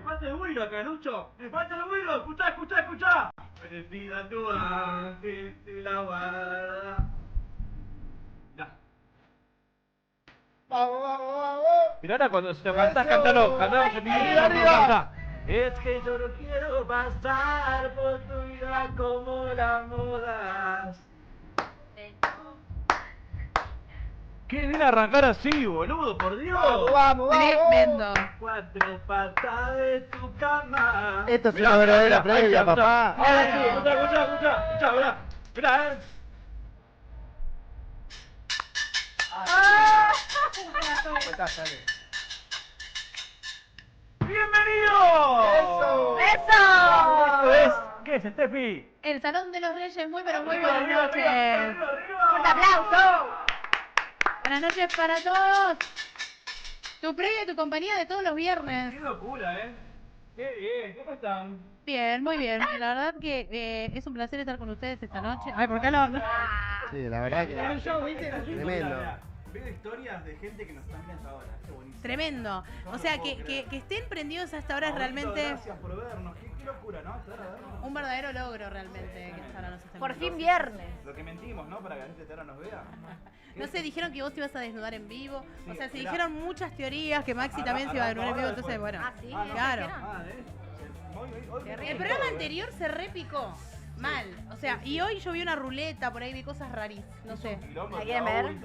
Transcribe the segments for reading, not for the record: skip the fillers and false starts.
falta el ruido acá, Lucho. Me falta el ruido. Escuchá, escuchá, escuchá. Parecida tu ángel, la guarda. Ya. Vamos, vamos, vamos. Mirá ahora cuando se lo cantás, cántalo. Cantamos en inglés, arriba. Es que yo no quiero pasar por tu vida como la modas. Qué bien arrancar así, boludo, por Dios. Vamos, vamos, vamos. Tremendo. Cuatro patas de tu cama. Esto es Mirá, una verdadera mirá, previa, ahí está, papá. Ahora sí, escuchá, mirá. Mirá. ¡Bienvenido! ¡Eso! ¡Eso! ¿Ves? ¿Qué es, Steffi? El Salón de los Reyes, muy pero muy buenas Arriba, noches. arriba, arriba. ¡Un aplauso! Buenas noches para todos. Tu previa y tu compañía de todos los viernes. Qué locura, Qué bien, ¿cómo están? Bien, muy bien. La verdad que es un placer estar con ustedes esta noche. Ay, ¿por qué lo...? Sí, la verdad que tremendo. Veo historias de gente que nos están viendo hasta ahora, qué bonito. Tremendo. O sea, que estén prendidos hasta ahora es realmente Gracias por vernos, qué locura, ¿no? Hasta ahora vernos. un verdadero logro realmente que hasta ahora nos estén Por viendo. fin viernes. Lo que mentimos, ¿no? Para que la gente hasta ahora nos vea. No sé, dijeron que vos te ibas a desnudar en vivo. Sí, O sea, se mirá. dijeron muchas teorías que Maxi también se iba a desnudar en vivo, entonces bueno. Ah, sí, claro. Terrible. El programa anterior se repicó. Mal. O sea, y hoy yo vi una ruleta, por ahí vi cosas rarísimas. No sé. ¿La quieren ver?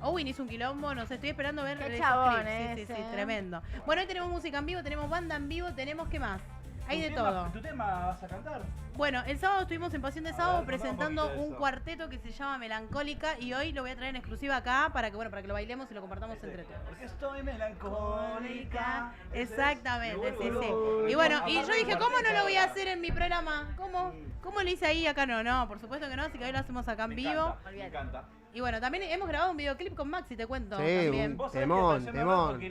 Owen hizo un quilombo, no sé, estoy esperando ver Qué esos chabón clips. Sí, ese, sí, ¿eh? tremendo. Bueno, hoy tenemos música en vivo, tenemos banda en vivo, tenemos ¿qué más? Hay de todo. ¿Tu tema vas a cantar? Bueno, el sábado estuvimos en Pasión de Sábado ver, contá un presentando poquito de un eso. cuarteto que se llama Melancólica y hoy lo voy a traer en exclusiva acá para que bueno, para que lo bailemos y lo compartamos entre todos. Porque estoy melancólica. Exactamente, sí, sí. Y Y bueno, y yo dije, ¿cómo no lo voy a hacer en mi programa? ¿Cómo? ¿Cómo lo hice ahí? Acá no, por supuesto que no, así que hoy lo hacemos acá en vivo. Me encanta. Y bueno, también hemos grabado un videoclip con Maxi, te cuento. Sí, también. Vos sabés Temón, que pareció temón. raro porque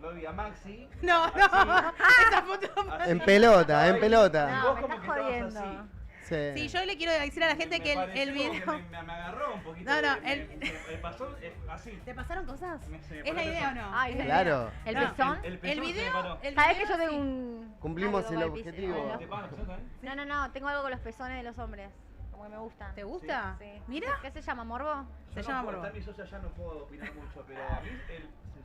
lo vi a Maxi. No, no, esa foto. así, En pelota, en y pelota. No, vos me como estás que estabas jodiendo. así. Sí. Sí, yo le quiero decir a la gente que el pareció como video... que me agarró un poquito. No, no, me pasó así. ¿Te pasaron cosas? Se me ¿Es la paró idea o eso. no? Ay, ¿Es la Claro. ¿El No, pezón? El El pezón se me video, paró. el ¿Sabés video que yo tengo sí. un... Cumplimos algo el con pezón? objetivo. ¿Te pagan el pezón también? No, tengo algo con los pezones de los hombres. Como que me gustan. ¿Te gusta? Sí. Mira. ¿Qué se llama? ¿Morbo? Se Yo llama no puedo, morbo. está mi socia, ya no puedo opinar mucho, pero a mí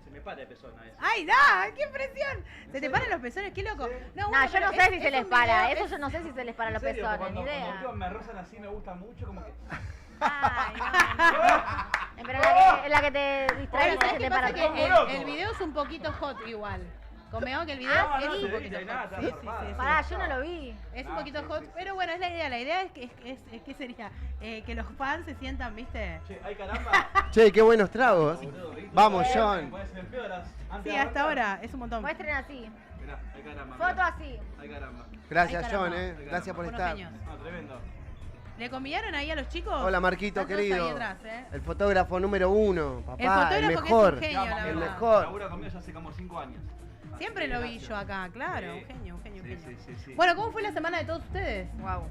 se me para el pezón a veces. ¡Ay, da! ¡Qué impresión! ¿Se te paran los pezones? ¡Qué loco! Sí. No, bueno, yo no pero sé si es se les un para. video- Eso yo no sé si se les para ¿En los serio? pezones, Cuando ni idea. último me rozan así me gusta mucho, como que... Ay, no. Pero en la que te distraes Bueno, ¿sabes se qué te pasa? para Que todo. loco. el video es un poquito hot igual. Convengamos que el video Ah, es no, un te poquito viste, hot. nada, te Sí, vas sí, zarpada. sí. Pará, yo no lo vi. Es un poquito hot, pero bueno, es la idea. La idea es que sería que los fans se sientan, ¿viste? Che, ay caramba. Che, qué buenos tragos. Boludo, ¿viste? Vamos, Me John. pones en el pedo antes Sí, de hasta arrancar. ahora es un montón. Muestren así. Mirá, ay caramba. Foto mirá. así. Ay caramba. Gracias, Ay, John, caramba. Gracias por Unos estar. genios. No, tremendo. ¿Le convidaron ahí a los chicos? Hola, Marquito, Están todos querido. ahí atrás, ¿eh? El fotógrafo número 1, papá. El fotógrafo el que es un mejor. genio, Ya, la mami, el verdad. mejor. Labura conmigo ya hace como 5 años. Siempre lo vi yo acá, claro. Sí. Un genio, un genio, un Sí, genio. sí, sí, sí. Bueno, ¿cómo fue la semana de todos ustedes? Wow.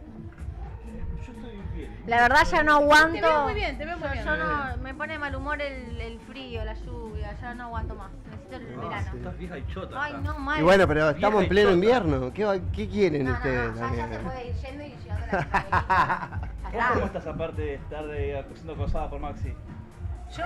Yo estoy bien. La verdad ya no aguanto. Te veo muy bien, te veo muy bien. Yo no, me pone mal humor el frío, la lluvia, ya no aguanto más. Necesito el verano. Estás vieja y chota. Ay, ya. no, mal. Y bueno, pero estamos Vieja en y pleno chota. invierno. ¿Qué quieren no, ustedes? ya se también? puede ir yendo y llegando a la ¿Vos cómo estás aparte de estar siendo acosada por Maxi? Yo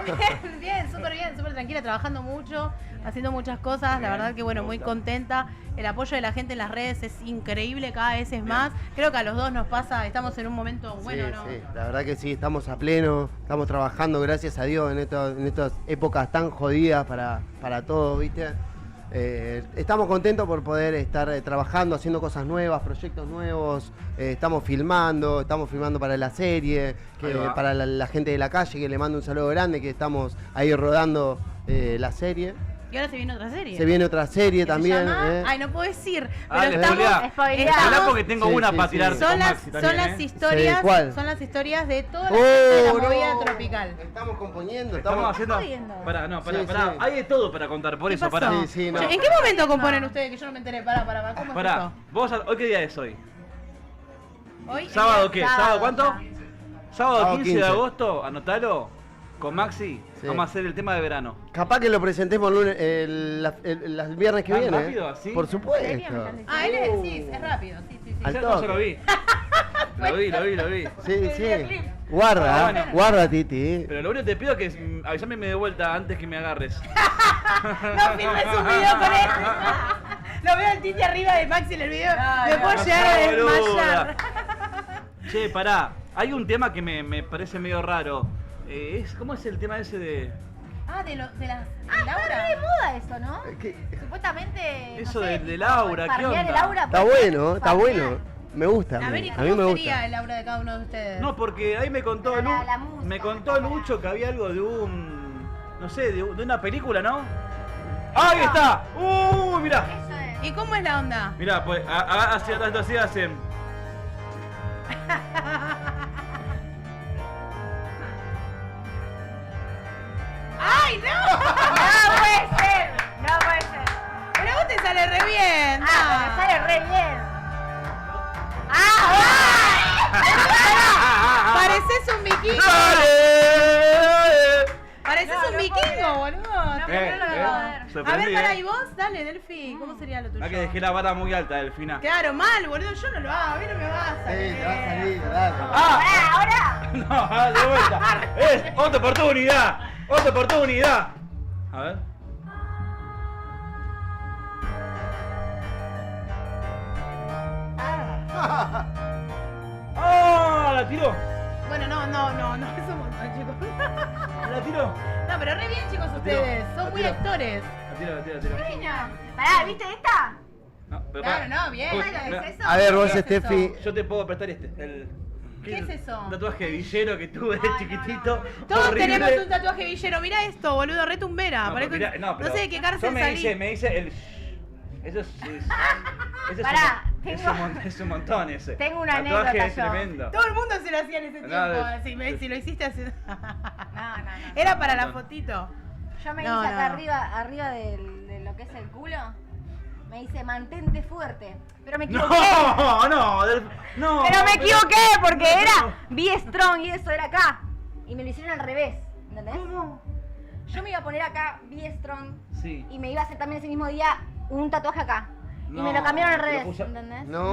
bien, súper tranquila, trabajando mucho, haciendo muchas cosas, la verdad que bueno, muy contenta. El apoyo de la gente en las redes es increíble, cada vez es más. Creo que a los dos nos pasa, estamos en un momento bueno, sí, ¿no? sí, la verdad que sí, estamos a pleno, estamos trabajando, gracias a Dios, en estas épocas tan jodidas para todos, ¿viste? Estamos contentos por poder estar trabajando, haciendo cosas nuevas, proyectos nuevos, estamos filmando para la serie, Ahí va. para la gente de la calle, que le mando un saludo grande, que estamos ahí rodando la serie. Y ahora se viene otra serie. Se viene otra serie que se también. llama- Ay, no puedo decir, pero Dale, estamos... spoilea. Spoilea. Spoilea porque tengo Sí, una sí, para sí. tirarte Son con las, Maxi también, son las ¿eh? historias, Sí, ¿cuál? son las historias de toda la, ¡Oh, de la movida no! tropical. Estamos componiendo, Estamos haciendo. jodiendo. Pará, no, pará, Sí, pará. sí. Hay de todo para contar, por ¿Qué eso, pasó? pará. Sí, sí, no. Che, ¿en qué momento componen ustedes? Que yo no me enteré. Pará, ¿cómo es Pará, esto? vos, ¿hoy qué día es hoy? Hoy, ¿Sábado qué? Sábado, ¿Sábado cuánto? ya. Sábado Sábado 15 de 15. agosto, anotalo. Con Maxi, Sí. vamos a hacer el tema de verano. Capaz que lo presentemos el viernes que ¿Tan viene. rápido, así? Por ¿En serio me están supuesto. diciendo? Ah, él es, sí, es rápido, sí. Al Ya no se toque. lo vi. Lo vi. Sí, sí. videoclip. Guarda, Ah, bueno. guarda, Titi. Pero lo único que te pido es que avísame de vuelta antes que me agarres. No filmes un video con él. Lo veo el Titi arriba de Maxi en el video. Me puedo llegar a desmayar. Che, pará. Hay un tema que me parece medio raro. ¿Cómo es el tema ese de...? Ah, de la Está re de moda eso, ¿no? Supuestamente. Eso no sé, de tipo, Laura, ¿qué farmear onda? de Laura, Está puede ser bueno, está farmear. bueno. Me gusta. A ver, ¿y a cómo mí me sería gusta. el aura de cada uno de ustedes? No, porque ahí me contó La- Lu, la música, me contó la- Lucho que había algo de no sé, de una película, ¿no? ¡Ahí está! ¡Uy, mirá! Eso es. ¿Y cómo es la onda? Mirá, pues, así hacen. ¡Ay, no! No puede ser. No puede ser. Pero a vos te sale re bien. Ah, no. me sale re bien. Pareces un vikingo. ¡Dale! Pareces No, un no vikingo, boludo. No, pero no lo veo a ver. A ver, Sorprendí, pará, ¿y vos? Dale, Delphi. Mm. ¿Cómo sería lo tuyo? Ah, que dejé la vara muy alta, Delfina. Claro, mal, boludo. Yo no lo hago. A mí no me va a Sí, salir. te va a salir, dale. ¡Ah! Ahora. No, de vuelta. Es otra oportunidad. Otra oportunidad. A ver. ¡Ah! La tiró. Bueno, no, es un montón, chicos. La tiró. No, pero re bien, chicos, ustedes. Son muy tiro. actores. La tiró. Pará, ¿viste esta? No, pero Claro, pará. no, bien. Uy, ¿Qué mirá. es eso? A ver, vos, ¿Qué es Steffi. eso? Yo te puedo prestar este. ¿Qué es eso? Un tatuaje de villero que tuve de chiquitito. Todos horrible. tenemos un tatuaje villero. Mira esto, boludo, re tumbera. No, Parezco- pero mirá, no sé de qué cárcel yo salí. me dice el. Eso es. Eso Pará, es tengo- es un montón ese. tengo una Tatuaje anécdota es yo. tremendo. Todo el mundo se lo hacía en ese No, tiempo. es- Si lo hiciste hace. No. Era para la montón. fotito. Yo me No, hice acá no. arriba de lo que es el culo. Me dice mantente fuerte. Pero me No, equivoqué. no. Pero me equivoqué porque era Be Strong y eso era acá. Y me lo hicieron al revés. ¿Entendés? ¿Cómo? Yo me iba a poner acá Be Strong Sí. y me iba a hacer también ese mismo día un tatuaje acá. Y No, me lo cambiaron al te lo revés, puso- ¿entendés? No,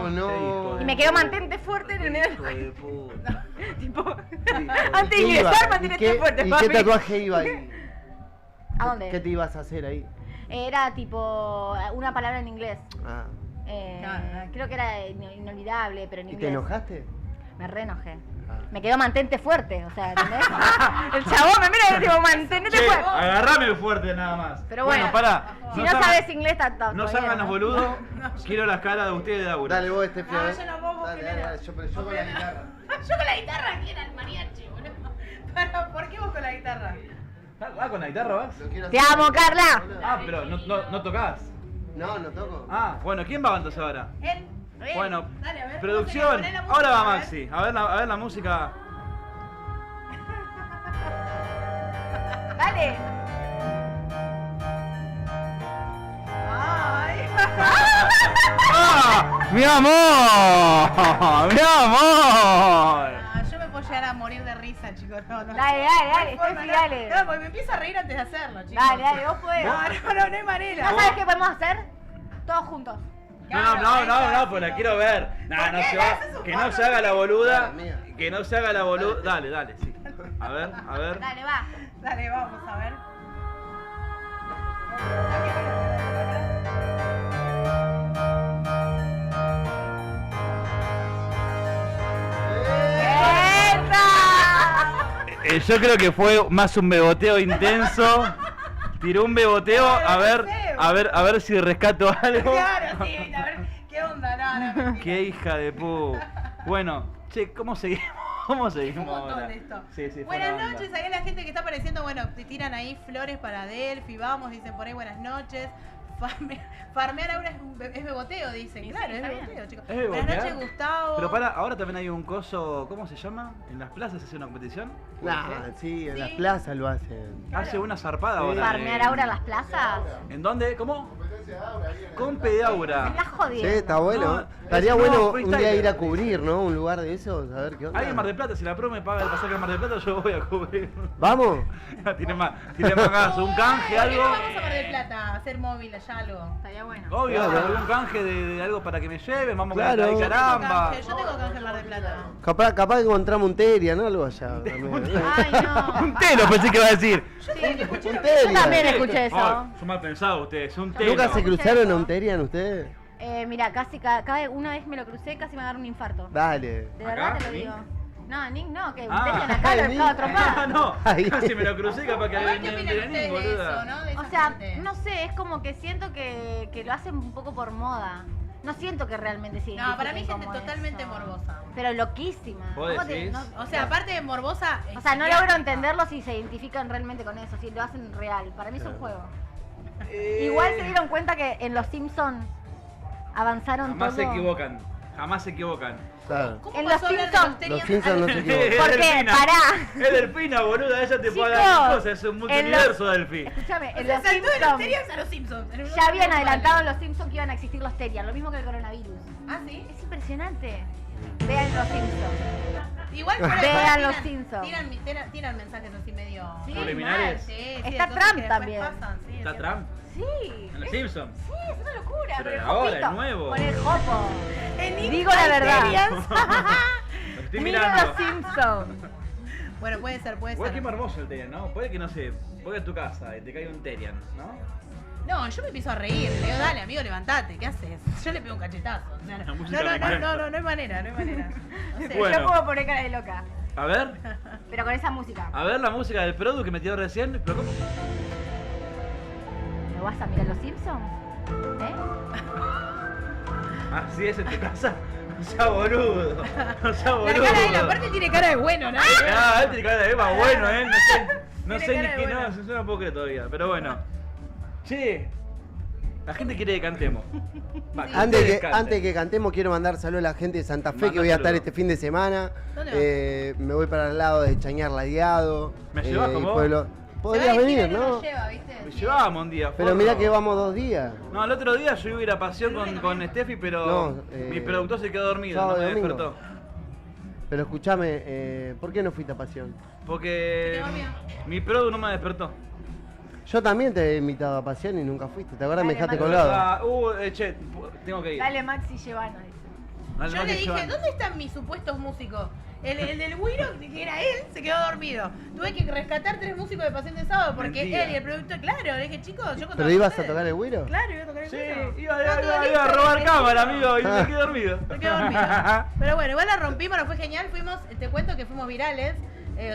No. Qué hijo no. de- Y me quedó mantente fuerte en el medio Hijo del de puta. tipo. de- Antes de ¿Qué iba? ingresar, ¿Y mantente qué- fuerte, ¿Y papi. qué tatuaje iba ahí? ¿A dónde? ¿Qué te ibas a hacer ahí? Era tipo una palabra en inglés. Ah. Claro. Creo que era inolvidable, pero en ¿Y inglés. te enojaste? Me re enojé. Me quedó mantente fuerte, o sea, ¿entendés? El chabón me mira y le digo, mantenete Che, fuerte. agarrame fuerte nada más. Pero bueno, pará. Si no sabes inglés, tanto. No se hagan los boludos. Quiero las caras de ustedes de Aura. Dale vos, Estefi. No, yo no puedo Dale, primero. dale, yo con la guitarra. Yo con la guitarra, ¿quién era el mariachi, boludo? ¿Por qué vos con la guitarra? Ah, con la guitarra vas. Lo quiero Te hacer. amo, Carla. Ah, pero no tocás. No, no toco. Ah, bueno, ¿quién va entonces ahora? Él. Bueno, Dale, a ver, producción. poné la música, Ahora va a ver. Maxi. A ver la música. Dale. Ay. ¡Ah! ¡Mi amor! ¡Mi amor! Ah, yo me puedo llegar a morir de risa, chicos. No, no. Dale, Steffi, dale. No, porque me empiezo a reír antes de hacerlo, chicos. Dale, vos podés. No hay manera. ¿No sabes qué podemos hacer? Todos juntos. No, pues la quiero ver. Nah, no qué? se Le va. haces un Que no juego se haga la boluda. Mía. Que no se haga la boluda. Dale, sí. A ver. Dale, va. Dale, vamos a ver. Yo creo que fue más un beboteo intenso. Tiró un beboteo, a ver si rescato algo. Claro, sí, a ver, ¿qué onda? No, mentira. Qué hija de pu. Bueno, che, ¿cómo seguimos? ¿Cómo Un seguimos montón ahora? de esto. Sí, fue Buenas una onda. noches, ahí la gente que está apareciendo, bueno, te tiran ahí flores para Delphi, vamos, dicen por ahí buenas noches. Farmear ahora es beboteo, dicen. Claro, es está bien. beboteo, chicos. ¿Es Buenas bebotear? noches, Gustavo. Pero para, ahora también hay un coso, ¿cómo se llama? ¿En las plazas se hace una competición? Nah, sí, en Sí. las plazas lo hacen. Hace una zarpada Sí. ahora. ¿Farmear Aura en las plazas? ¿En dónde? ¿Cómo? Compe de Me Aura. estás Sí, jodiendo. está bueno. No, Estaría es bueno nuevo un día freestyler. ir a cubrir, ¿no? Un lugar de esos, a ver qué onda. Hay en Mar del Plata, si la pro me paga el pasaje a Mar del Plata, yo voy a cubrir. ¿Vamos? tiene más gasto, un canje, ¿Por qué algo. no vamos a Mar del Plata a hacer móvil allá algo? Estaría bueno. Obvio, Claro. algún canje de algo para que me lleven, vamos Claro. a cantar de caramba. Yo tengo canje en Mar del Plata. Capaz que encontramos un Teria, ¿no? Algo allá. también. Ay, no. Un telo pensé que iba a decir. Un Yo Teria. también escuché eso. Ay, son mal pensados ustedes, un telo. ¿Nunca se escuché cruzaron eso. a un Terian ustedes? Mira, casi cada una vez me lo crucé, casi me agarró un infarto. Dale. De ¿Acá? verdad te lo ¿Nick? digo. No, Nick no, que Ah. tenían acá lo Nick. dejaba trompada. Ah, no, Ahí. casi me lo crucé, capaz que Igual, ¿qué me opinan Nick, ustedes de boluda. eso, no? De esa O sea, gente. no sé, es como que siento que lo hacen un poco por moda. No siento que realmente sí. No, para mí gente totalmente morbosa. Pero loquísima. ¿Vos ¿Cómo te- decís? no- O sea, aparte de morbosa. o sea, no psiquiatra. logro entenderlo si se identifican realmente con eso, si lo hacen real. Para mí es un juego. Igual se dieron cuenta que en Los Simpsons avanzaron Jamás se todo. equivocan, jamás se equivocan. Claro. ¿Cómo En pasó Los a hablar de Simpsons- Terian Los Simpsons a no los- se equivocan. ¿Por qué? Delfina. Pará. Es Delfina, boluda, ella te puede Chicos, dar cosas, es un en multiverso los- Delfi. Escúchame, en Se Los saltó de los Simpsons Terians a los Simpsons. ya habían adelantado en Los Simpsons que iban a existir los Terian, lo mismo que el coronavirus. Ah, sí. Es impresionante. Vean Los Simpsons. Igual fuera de Vean joda, los tiran- Simpsons. tiran mensajes así medio. Sí, Subliminales. Sí, sí, Está de cosas Trump que después también. pasan, sí, ¿Está es Trump? Sí. ¿En los Simpsons? Sí, es una locura. Pero el ahora, jopito. el nuevo. Con el jopo. cierto. En Digo la verdad. Terians. Lo estoy Miren mirando. Los Simpsons. Bueno, puede ser, puede Igual que ser. es hermoso el Terian, ¿no? Puede que no sé, voy a tu casa y te caiga un Terian, ¿no? No, yo me empiezo a reír. Le digo, dale, amigo, levantate. ¿Qué haces? Yo le pego un cachetazo. O sea, La no, música no, me no, encanta. no hay manera, no hay manera. No sé. Bueno. Yo puedo poner cara de loca. A ver, Pero con esa música. a ver la música del Produ que metió recién, pero ¿cómo? ¿No vas a mirar Los Simpsons? ¿Eh? Así es en tu casa. No sea boludo. No sea La boludo. cara de la parte tiene cara de bueno, ¿no? Ah, este cara de Eva, bueno, No Tiene sé cara ni de qué, buena. no, yo no puedo creer todavía, pero bueno. Che, la gente quiere que cantemos. Va, que Antes ustedes que, canten. antes que cantemos, quiero mandar saludos a la gente de Santa Fe, Manda que voy a estar saludos. este fin de semana. ¿Dónde Me voy para el lado de Chañar Ladeado. ¿Me llevas con y vos? Pueblo. Podrías Ay, venir, Chile ¿no? nos lleva, ¿viste? Me Sí. llevábamos un día. Pero forro. mirá que vamos 2 días. No, el otro día yo iba a ir a pasión con Steffi, pero No, mi productor se quedó dormido, sábado no y me domingo. despertó. Pero escúchame, ¿por qué no fuiste a Pasión? Porque Se quedó dormido. mi produ no me despertó. Yo también te he invitado a Pasión y nunca fuiste. ¿Te acuerdas? Me Dale, dejaste Max. colgado. Che, tengo que ir. Dale Maxi Llevano, dice. Dale, Yo no, le que dije, van. ¿dónde están mis supuestos músicos? El del Wiro, que era él, se quedó dormido. Tuve que rescatar 3 músicos de Pasión de Sábado porque Mentira. él y el productor, claro, le dije, chicos, yo contaba ¿Pero con ibas a ustedes. tocar el güiro? Claro, iba a tocar el Sí, Wiro. iba Estaba todo a listo, robar me cámara, quedé amigo, y me quedé dormido. Me quedé dormido. Pero bueno, igual la rompimos, nos fue genial. Fuimos, te cuento que fuimos virales.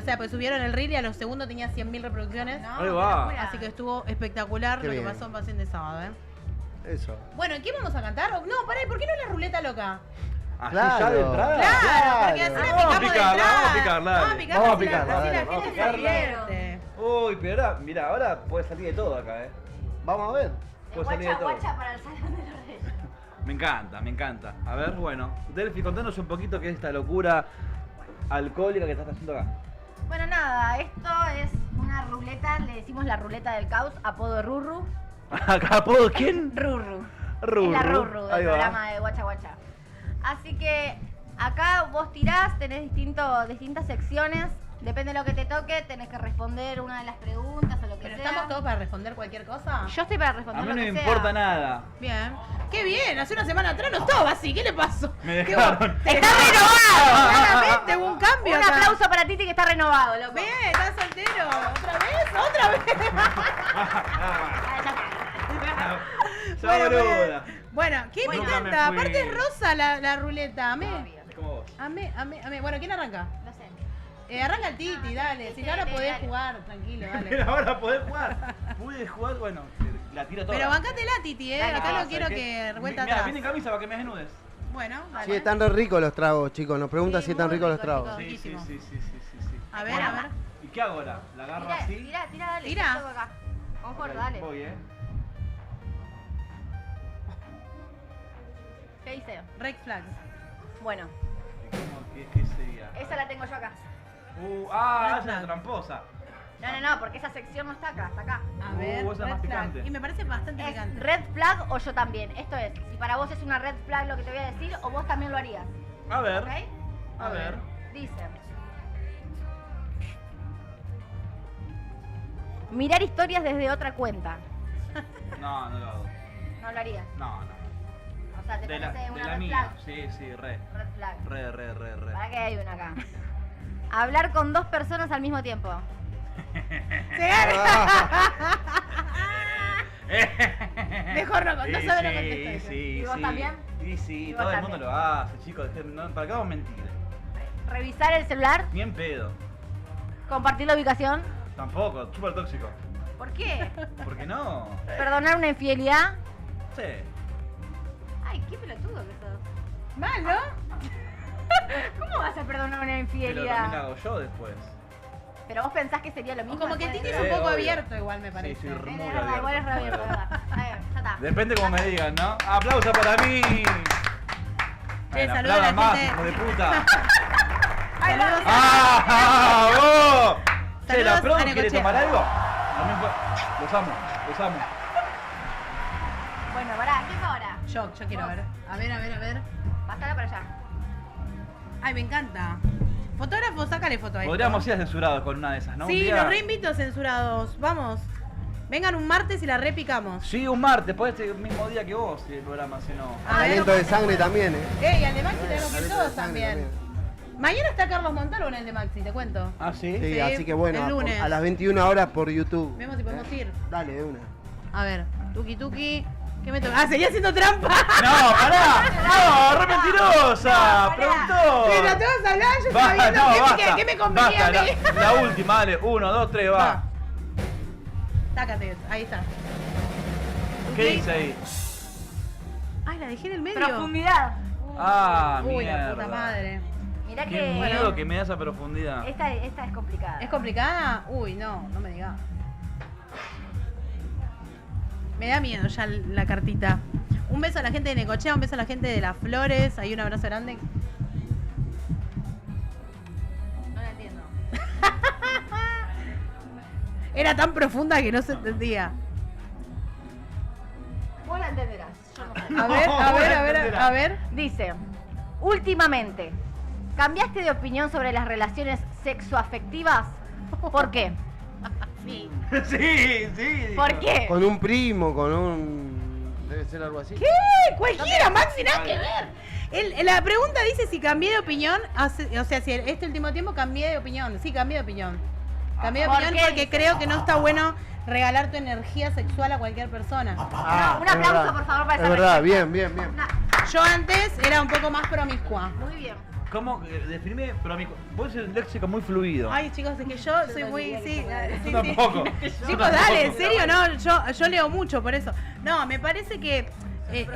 O sea, pues subieron el reel y a los segundos tenía 100.000 reproducciones. No, Ahí qué va. locura. Así que estuvo espectacular Qué lo que bien. pasó en Pasión de Sábado, Eso. Bueno, ¿qué vamos a cantar? No, pará, ¿y por qué no la ruleta loca? Así Claro. ya de entrada. Claro, porque así la Vamos a picamos de picarla, entrada. vamos a picarla, dale. Vamos a picarla, Vamos a así la- picarla, así dale, la vamos a gente se picarla. divierte. Uy, pero ahora, mira, ahora puede salir de todo acá, Vamos a ver. De Puede salir de guacha todo. guacha para el Salón de los Reyes. Me encanta, me encanta. A ver, bueno, Delphi, contanos un poquito qué es esta locura alcohólica que estás haciendo acá. Bueno, nada, esto es una ruleta, le decimos la ruleta del caos, apodo Rurru. ¿Acá apodo quién? Rurru. Rurru. Es la Rurru Ahí del va. programa de Guacha Guacha. Así que acá vos tirás, tenés distintas secciones. Depende de lo que te toque, tenés que responder una de las preguntas o lo que ¿Pero sea. estamos todos para responder cualquier cosa? Yo estoy para A responder mí lo no que me sea. importa nada. Bien. Qué bien, hace una semana atrás no estaba así. ¿Qué le pasó? Me Qué dejaron. bueno. ¡Está renovado! Claramente hubo un cambio Un acá. aplauso para Titi que está renovado, loco. Bien, estás soltero. ¿Otra vez? ¿Otra vez? Ah, ya está. Sos boluda. Bueno, ¿qué me Nunca me encanta? fui. Aparte es rosa la ruleta. Amé. Obvio. Es como vos. Amé. Bueno, ¿quién arranca? No sé. Arranca el Titi, dale. Si ahora podés Dale. jugar, tranquilo, Pero dale. ahora podés jugar. Pude jugar, bueno, la tiro toda. Pero bancátela, Titi, Dale. Acá no ¿sabes quiero qué? que vuelta Mira, atrás. viene en camisa para que me desnudes. Bueno, dale. Sí, están re ricos los tragos, chicos. Nos preguntan Sí, si están muy ricos los ricos, tragos. chicos. Sí, Riquísimo. sí. A ver, a ver. ¿Y qué hago ahora? ¿La agarro así? Tira, dale. Tira. yo toco acá. Vamos por, Ok, dale. Voy, ¿Qué dice? Red flags. Bueno, ¿Qué sería? esa la tengo yo acá. Ah, Red esa es flag. la tramposa. No, porque esa sección no está acá, está acá. A ver, esa es red más flag. picante. Y me parece bastante ¿Es picante. red flag o yo también? Esto es, si para vos es una red flag lo que te voy a decir, o vos también lo harías. A ver, ¿Ok? a ver. Dice. Mirar historias desde otra cuenta. No, no lo hago. No lo harías. No. O sea, te De la, parece de una la red mía. flag. Sí, re. Red flag. Re. ¿Para qué hay una acá? Hablar con 2 personas al mismo tiempo. Se gana. Mejor no sabe lo que contesto. Sí, ¿Y vos sí. también? Sí, ¿Y vos todo el también? mundo lo hace, chicos. ¿Para qué vamos a mentir? Revisar el celular. Ni en pedo. Compartir la ubicación. Tampoco, súper tóxico. ¿Por qué? ¿Por qué no? Perdonar una infidelidad. Sí. Ay, qué pelotudo que sos. Mal, ¿no? ¿Cómo vas a perdonar una Pero también la infidelidad? hago yo después. Pero vos pensás que sería lo mismo. Como que después Titi de- es un poco obvio. abierto igual, me Sí, parece. sí, Es muy verdad, abierto, igual es re muy abierto, abierto. ¿verdad? A ver, ya está. Depende como me digan, ¿no? ¡Aplauso para mí! Che, Bueno, saluda a la aplaudan más, gente. hijo de puta. Saludos ¡Ah! ¡Vos! Che, Saludos ¿la a Pro quiere Necochea. tomar algo? También puede- Los amo. Bueno, pará, ¿qué fue ahora? Yo quiero ver. A ver. Pasala para allá. Ay, me encanta. Fotógrafo, sácale foto ahí. Podríamos ir censurados con una de esas, ¿no? Un Sí, día- los reinvito censurados. Vamos. Vengan un martes y la repicamos. Sí, un martes, puede ser el mismo día que vos el programa, si no. A ver. Aliento de sangre también, Y al de Maxi tenemos que ir Aliento de todos sangre también. Mañana está Carlos Montalvo en el de Maxi, te cuento. ¿Ah, sí? Sí, Sí, así que bueno, el lunes. a las 21 horas por YouTube. Vemos si podemos ir. Dale, de una. A ver, tuki. ¿Qué me toca? Ah, seguía haciendo trampa. ¡No, pará! ¡No, re mentirosa! ¡Preguntó! Pero te vas a hablar, yo Va, estaba viendo no, qué, basta. qué me convenía Basta, a mí. la última, dale. 1, 2, 3, va. Tácate, ahí está. ¿Qué Tuki. dice ahí? Ay, la dejé en el medio. Profundidad. Ah, Uy, mierda. la puta madre. Mirá Qué que. miedo que me da esa profundidad. Esta es complicada. ¿Es complicada? Uy, no me digas. Me da miedo ya la cartita. Un beso a la gente de Necochea, un beso a la gente de Las Flores. Ahí un abrazo grande. No la entiendo. Era tan profunda que no se entendía. Vos la entenderás. Yo no sé. A ver. Dice, últimamente, ¿cambiaste de opinión sobre las relaciones sexoafectivas? ¿Por qué? Sí. Sí. ¿Por qué? Con un primo, con un Debe ser algo así. ¿Qué? Cualquiera, Maxi, nada que ver. La pregunta dice si cambié de opinión, o sea, si este último tiempo cambié de opinión. Sí, cambié de opinión. Cambié de ¿Por opinión qué porque dice creo eso? que no está bueno regalar tu energía sexual a cualquier persona. Un aplauso, por favor, para esa Es verdad, respuesta. bien. Yo antes era un poco más promiscua. Muy bien. ¿Cómo? Definime, pero amigo, vos sos un léxico muy fluido. Ay, chicos, es que yo soy muy... Sí, sí, Yo tampoco. Chicos, dale, en serio, no, yo leo mucho por eso. No, me parece que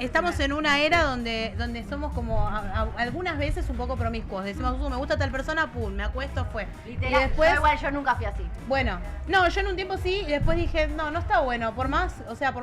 estamos en una era donde somos como algunas veces un poco promiscuos. Decimos, me gusta tal persona, pum, me acuesto, fue. Literal, Y después, yo nunca fui así. bueno, no, yo en un tiempo sí, y después dije, no está bueno. Por más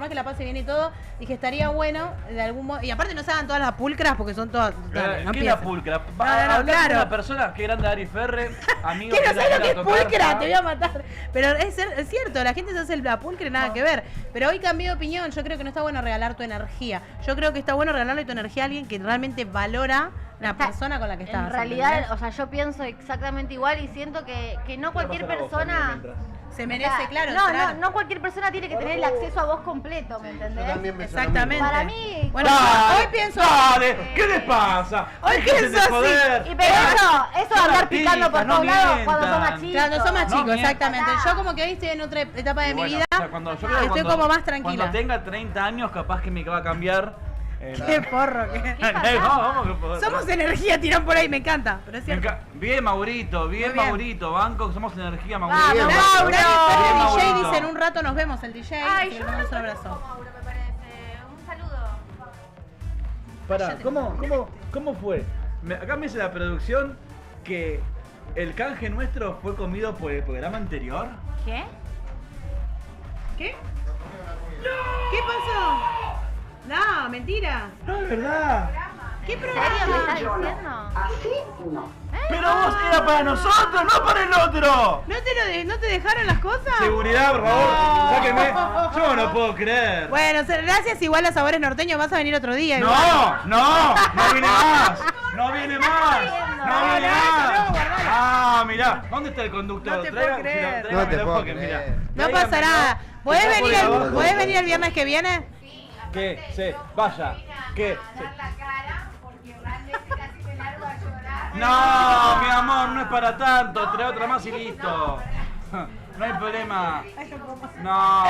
que la pase bien y todo, dije, estaría bueno de algún modo. Y aparte no se hagan todas las pulcras porque son todas... dale, no ¿Qué es la empiecen. pulcra? No, Hablar claro. con una persona, qué grande Ari Ferre, amigo ¿Qué no sabes lo que es tocar, pulcra? Te voy a matar. Pero es cierto, la gente se hace la pulcra y nada que ver. Pero hoy cambié de opinión. Yo creo que no está bueno regalar tu energía. Yo creo que está bueno regalarle tu energía a alguien que realmente valora la persona con la que estás. En realidad, ¿entendés? o sea, yo pienso exactamente igual y siento que no cualquier persona... Se o merece, sea, claro. No, entrar. no cualquier persona tiene que tener el acceso a vos completo, ¿me Yo entendés? también pienso lo Exactamente. mismo. Para mí... Bueno, Dale, hoy pienso... Dale, ¿qué les pasa? Hoy Déjense pienso de así. joder. Y pero eso de Son andar picando por artistas, no todos lados cuando mientan. son más chicos. Claro, no son más No chicos, mientas. exactamente. Yo como que hoy estoy en otra etapa de Y mi bueno, vida. o sea, cuando yo creo que Estoy cuando- como más tranquila. Cuando tenga 30 años, capaz que me va a cambiar. Qué porro que... Vamos, que porro. Somos energía, tiran por ahí, me encanta. Pero es cierto. Bien, Maurito, bien, Muy bien. Maurito. Banco, somos energía, Vamos, Maurito. Bien, Laura, Bien, el DJ Maurito. dice en un rato nos vemos el DJ. Ay, Le yo no mandamos un lo abrazo. conozco, Mauro, me parece. Un saludo. Pará, ¿cómo fue? Acá me dice la producción que el canje nuestro fue comido por el programa anterior. ¿Qué? ¿Qué? ¿Qué pasó? No, mentira. No, es verdad. ¿Qué ¿En serio me estás programa? diciendo? Pero vos era para nosotros, no para el otro. ¿No te dejaron las cosas? Seguridad, por favor. No. Sáquenme. Yo no puedo creer. Bueno, gracias igual a Sabores Norteños, vas a venir otro día. igual. No viene más. No viene más. No viene No, más. guardalo. Ah, mirá. ¿Dónde está el conductor? No te puedo creer. No te puedo creer. No pasa nada. ¿Podés venir el viernes que viene? ¿Qué? Sí, vaya. ¿Qué? Sí. No, mi amor, no es para tanto. Trae otra más y listo. No hay problema. No.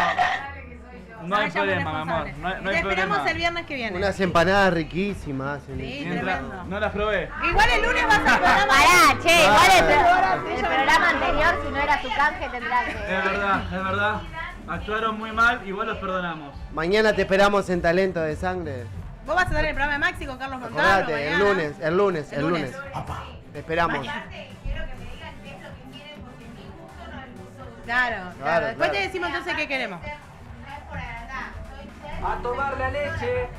No hay problema, mi amor. No hay Te esperamos problema. el viernes que viene. Unas empanadas riquísimas. hacen. Sí, Mientras- tremendo. no las probé. Igual el lunes vas al programa. Pará, che, igual Ah. el programa anterior, si no era su canje, tendrá que... Es verdad. Actuaron muy mal, igual los perdonamos. Mañana te esperamos en Talento de Sangre. Vos vas a dar el programa de Maxi con Carlos Montano. Acordate, el lunes. El lunes. Te esperamos. Claro. Claro, Después claro. te decimos entonces qué queremos. A tomar la leche.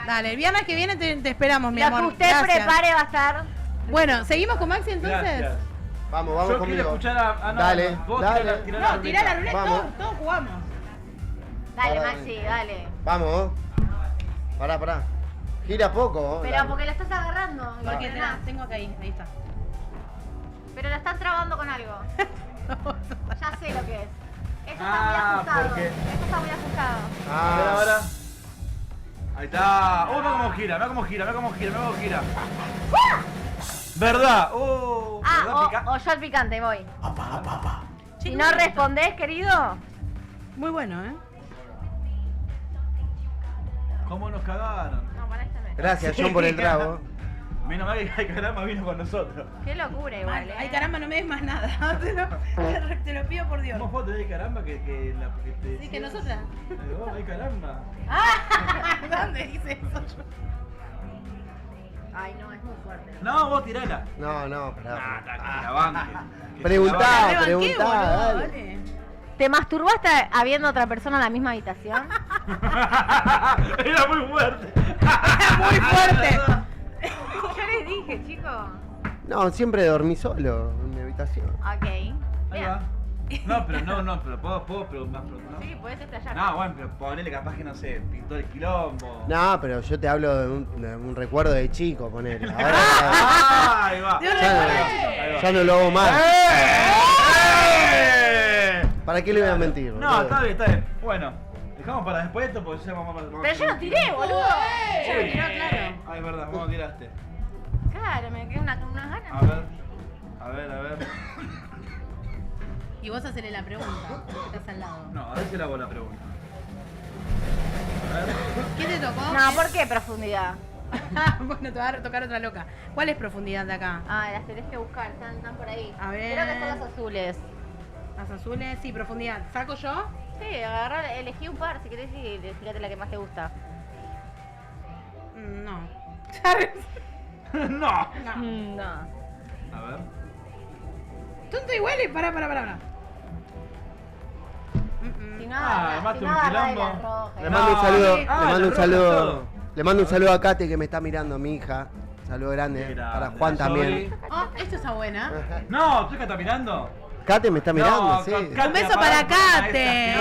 Dale, el viernes que viene te esperamos, mi Lo amor. que usted Gracias. prepare va a estar... Bueno, ¿seguimos con Maxi entonces? Gracias. Vamos Yo quiero conmigo. escuchar a... no, Dale, vos dale. tirá No, tirá la ruleta, Vamos. todos jugamos. Dale, Dale. Maxi, dale. Vamos. Pará. Gira poco. Pero dale. porque lo estás agarrando. y Porque frenás. tengo acá ahí está. Pero lo están trabando con algo. Ya sé lo que es. Esto está muy Ah, ajustado. porque- Esto está muy ajustado. A ver Ah, ahora. Ahí está. Mira cómo gira. ¿Verdad? ¿verdad, O yo al picante, voy. Si Che, no respondés, querido, Muy bueno, ¿eh? ¿Cómo nos cagaron? no, para este mes. gracias, John, por el trago. Menos mal que Ay Caramba vino con nosotros. Qué locura igual, Ay, caramba, no me des más nada. Te lo pido por Dios. ¿Cómo foto de Ay Caramba que te... Sí, que nosotras. Ay Caramba. ¿Dónde dice eso? Ay, no, es muy fuerte. No, vos tirala. No, pará. Que la banque. Preguntá, Rebanqué, preguntá, boludo, dale. dale. ¿Te masturbaste habiendo otra persona en la misma habitación? Era muy fuerte. Era muy fuerte. Yo les dije, chicos. No, siempre dormí solo en mi habitación. Ok. Ahí Bien. va. No, pero puedo preguntar más pronto, ¿no? Sí, podés explayar. No, bueno, pero ponele capaz que no sé, pintó el quilombo. No, pero yo te hablo de un recuerdo de chico, ponele. Ahora Ah, ahí va. Yo no ya, recuerdo no, de chico. Ahí va. ya no lo hago más. ¡Eh! ¿Para qué le voy a mentir? No, boludo? está bien. Bueno, dejamos para después esto porque ya vamos a... Pero yo no tiré, boludo. Yo lo tiró, claro. Ay, es verdad, vos tiraste. Claro, me quedé unas ganas. A ver. Y vos hacele la pregunta, que estás al lado. No, a ver si le hago la pregunta. A ver. ¿Qué te tocó? No, ¿por qué profundidad? Bueno, te va a tocar otra loca. ¿Cuál es profundidad de acá? Ah, las tenés que buscar, están por ahí. A ver. Creo que son las azules. Las azules, sí, profundidad. ¿Saco yo? Sí, elegí un par si querés y fíjate la que más te gusta. No. No. No. A ver. Tonto igual y pará. Si no, armaste si un no agarrá de quilombo. las rojas. Le mando un saludo, sí. le Ah, mando la un roja saludo. todo. Le mando un saludo a Kate que me está mirando, mi hija. Saludo grande. Qué Para grande, Juan también. Zoe. Oh, esto está buena. No, ¿tú que estás mirando? Kate me está mirando, sí. Un beso para Kate.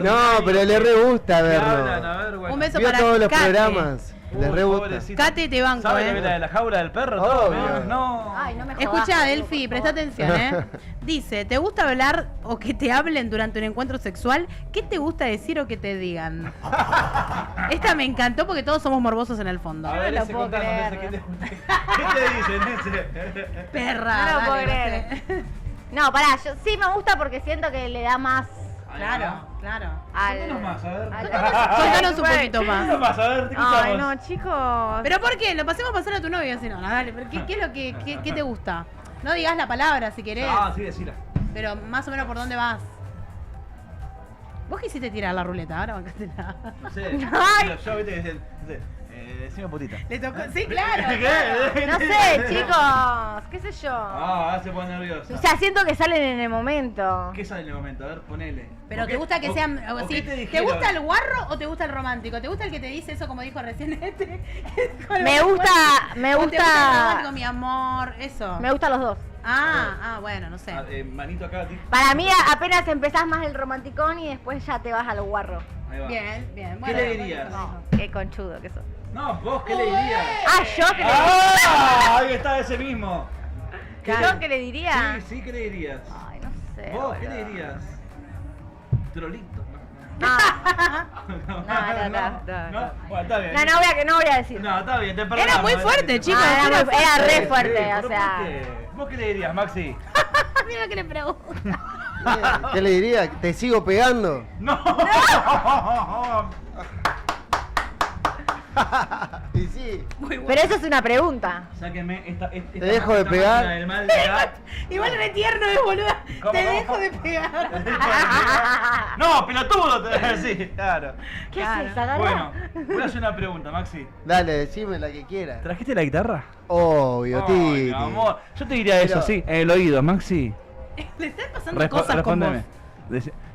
No, pero le re gusta verlo. Un beso Vio para todos los Kate. programas. Le re gusta. Kate, te banco, ¿Sabes la de la jaula del perro? Todo, Obvio. no. Ay, no me jodas. Escucha, Delphi, presta atención, Dice, ¿te gusta hablar o que te hablen durante un encuentro sexual? ¿Qué te gusta decir o que te digan? Esta me encantó porque todos somos morbosos en el fondo. A ver, No lo ese puedo contanos, creer. ese, ¿qué te dicen ese? Perra. No lo puedo dale, creer. sé. No, pará, yo sí me gusta porque siento que le da más Claro. Contanos más, a ver. Contanos un poquito Contanos más. más, a ver, te escuchamos. Ay, no, chicos. ¿Pero por qué? Lo pasemos a pasar a tu novio, si no, dale. ¿Pero qué es lo qué te gusta? No digas la palabra si querés, Ah, sí, decila. pero más o menos por dónde vas. ¿Vos quisiste tirar la ruleta? Ahora bancátela. No sé. Ay. Yo, viste, que decía, no sé, decime putita. Le tocó. Sí, claro. ¿Qué? No sé, chicos, qué sé yo. Ah, se pone nerviosa. O sea, siento que salen en el momento. ¿Qué sale en el momento? A ver, ponele. Pero ¿O te qué- gusta que o- sean. o así, qué te ¿Te dijeron? gusta el guarro o te gusta el romántico? ¿Te gusta el que te dice eso como dijo recién este? Me gusta, me ¿O te gusta el gusta, romántico, mi amor? Eso. me gustan los dos. Bueno, no sé. Ah, manito acá, ti. Para mí apenas empezás más el romanticón y después ya te vas al guarro. Ahí va. Bien. ¿Qué Bueno, le dirías? No, qué conchudo que sos. No, vos, ¿qué le dirías? Ah, yo que le ¡Ah! Ahí está ese mismo. ¿Yo qué le diría? Sí, ¿qué le dirías? Ay, no sé. ¿Vos qué boludo. le dirías? Trolito. Ah, No, no. Bueno, está bien. no voy a decir. No, está bien, te perdonamos. Era muy fuerte, chicos. Ah, era era re Sí, fuerte, pero o ¿por sea. qué? ¿Vos qué le dirías, Maxi? Mira lo que le pregunta. ¿Qué le diría? ¿Te sigo pegando? ¡No! Y sí. Muy bueno. Pero eso es una pregunta. Sáquenme esta Te dejo de pegar. máquina del mal de acá. Igual re tierno es, boluda. ¿Cómo, Te cómo? dejo de pegar. No, pelotudo, te voy a decir. Claro. ¿Qué Claro. haces? Agarrá. Bueno, voy a hacer una pregunta, Maxi. Dale, decime la que quieras. ¿Trajiste la guitarra? Obvio, Ay, Titi. amor. Yo te diría eso, Pero- sí, en el oído, Maxi. Le están pasando cosas con vos. Respóndeme.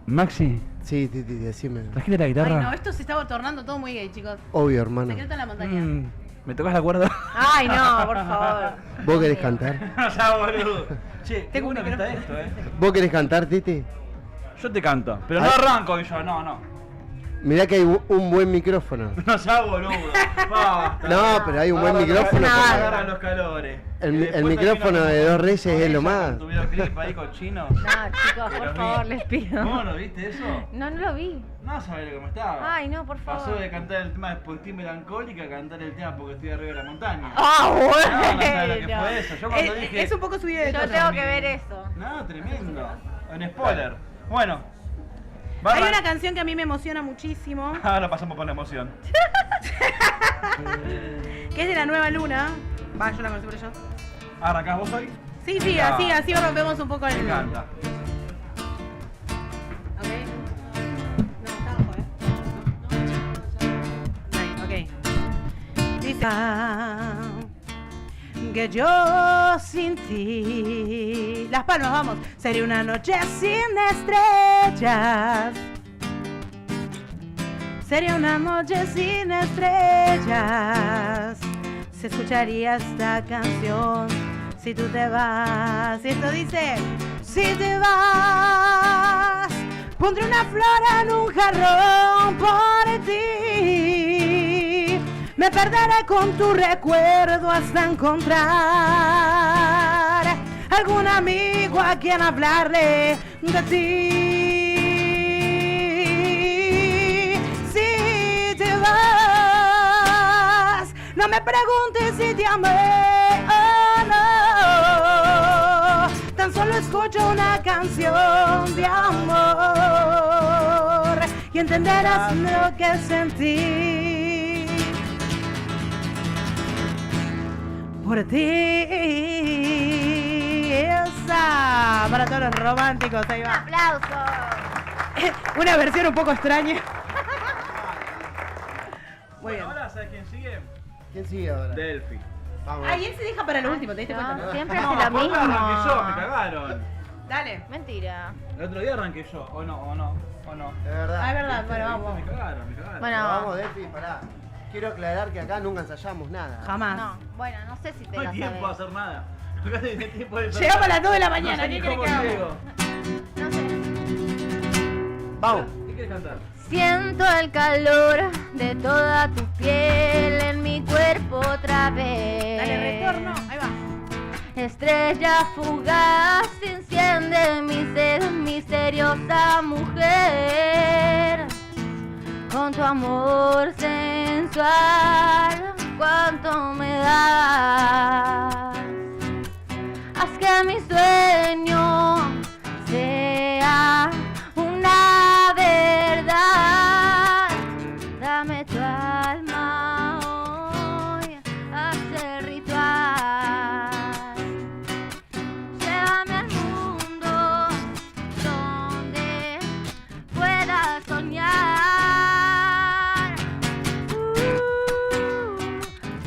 Maxi, Sí, Titi, decime. ¿trajiste la Ay, guitarra? no, esto se estaba tornando todo muy gay, chicos. Obvio, hermano. Secreto en la montaña. ¿Me tocas la cuerda? Ay, no, por favor. ¿Vos querés cantar? No, ya, boludo. Che, qué Tengo un bueno que está micrófono. esto, ¿Vos querés cantar, Titi? Yo te canto, pero no Ay. arranco yo, no. Mirá que hay un buen micrófono. No ya, boludo. Basta. No, pero hay un buen micrófono. no, porque Agarran los calores. El- Y el después micrófono termina de como Dos Reyes es lo ella más. con tu videoclip ahí cochino. No, chicos, Pero por favor, les pido. ¿Cómo no viste eso? No, no lo vi. No sabés lo que me estaba. Ay, no, por favor. Pasó de cantar el tema de porque estoy melancólica a cantar el tema porque estoy arriba de la montaña. Ah, No, no sabés lo que bueno. fue eso. Yo cuando dije. Es un poco subida de Yo tono. tengo que ver eso. No, tremendo. En spoiler. Bueno. Hay Barra- una canción que a mí me emociona muchísimo, Ahora pasamos por la emoción. que es de La Nueva Luna. Va, yo la conocí por ello. ¿Arrancás vos hoy? Sí, No. así rompemos un poco Me el... encanta. Ok. No, está abajo, Ahí, ok. Dice que yo sin ti. Las palmas, vamos. Sería una noche sin estrellas. Sería una noche sin estrellas. Se escucharía esta canción si tú te vas. Y esto dice: si te vas, pondré una flor en un jarrón por ti. Me perderé con tu recuerdo hasta encontrar algún amigo a quien hablarle de ti. me preguntes si te amé o no. Tan solo escucho una canción de amor y entenderás lo que sentí por ti. Esa, para todos los románticos, ahí Un va. aplauso. Una versión un poco extraña. Muy Bueno, bien. ahora, ¿sabes quién sigue? ¿Quién sigue ahora? Delphi. Vamos. Ay, él se deja para lo último, ¿te diste cuenta? No, siempre No, hace lo vos arranqué yo, me mismo. cagaron. Dale. Mentira. El otro día arranqué yo, o no. De verdad. Ah, es verdad, bueno, Me vamos. cagaron. Bueno. Vamos, Delphi, pará. Quiero aclarar que acá nunca ensayamos nada. Jamás. No, bueno, no sé si te No la hay tiempo de sabes. hacer nada. Acá tiene tiempo de hacer Llegamos a nada. las 2 de la No mañana, sé ¿qué ni querés cómo que hagamos? llego. No sé. Vamos. ¿Qué quieres cantar? Siento el calor de toda tu piel en mi cuerpo otra vez. Dale, retorno. Ahí va. Estrella fugaz enciende mi sed, misteriosa mujer. Con tu amor sensual, cuánto me das. Haz que mi sueño sea una verdad. Dame tu alma hoy, haz el ritual. Llévame al mundo donde pueda soñar.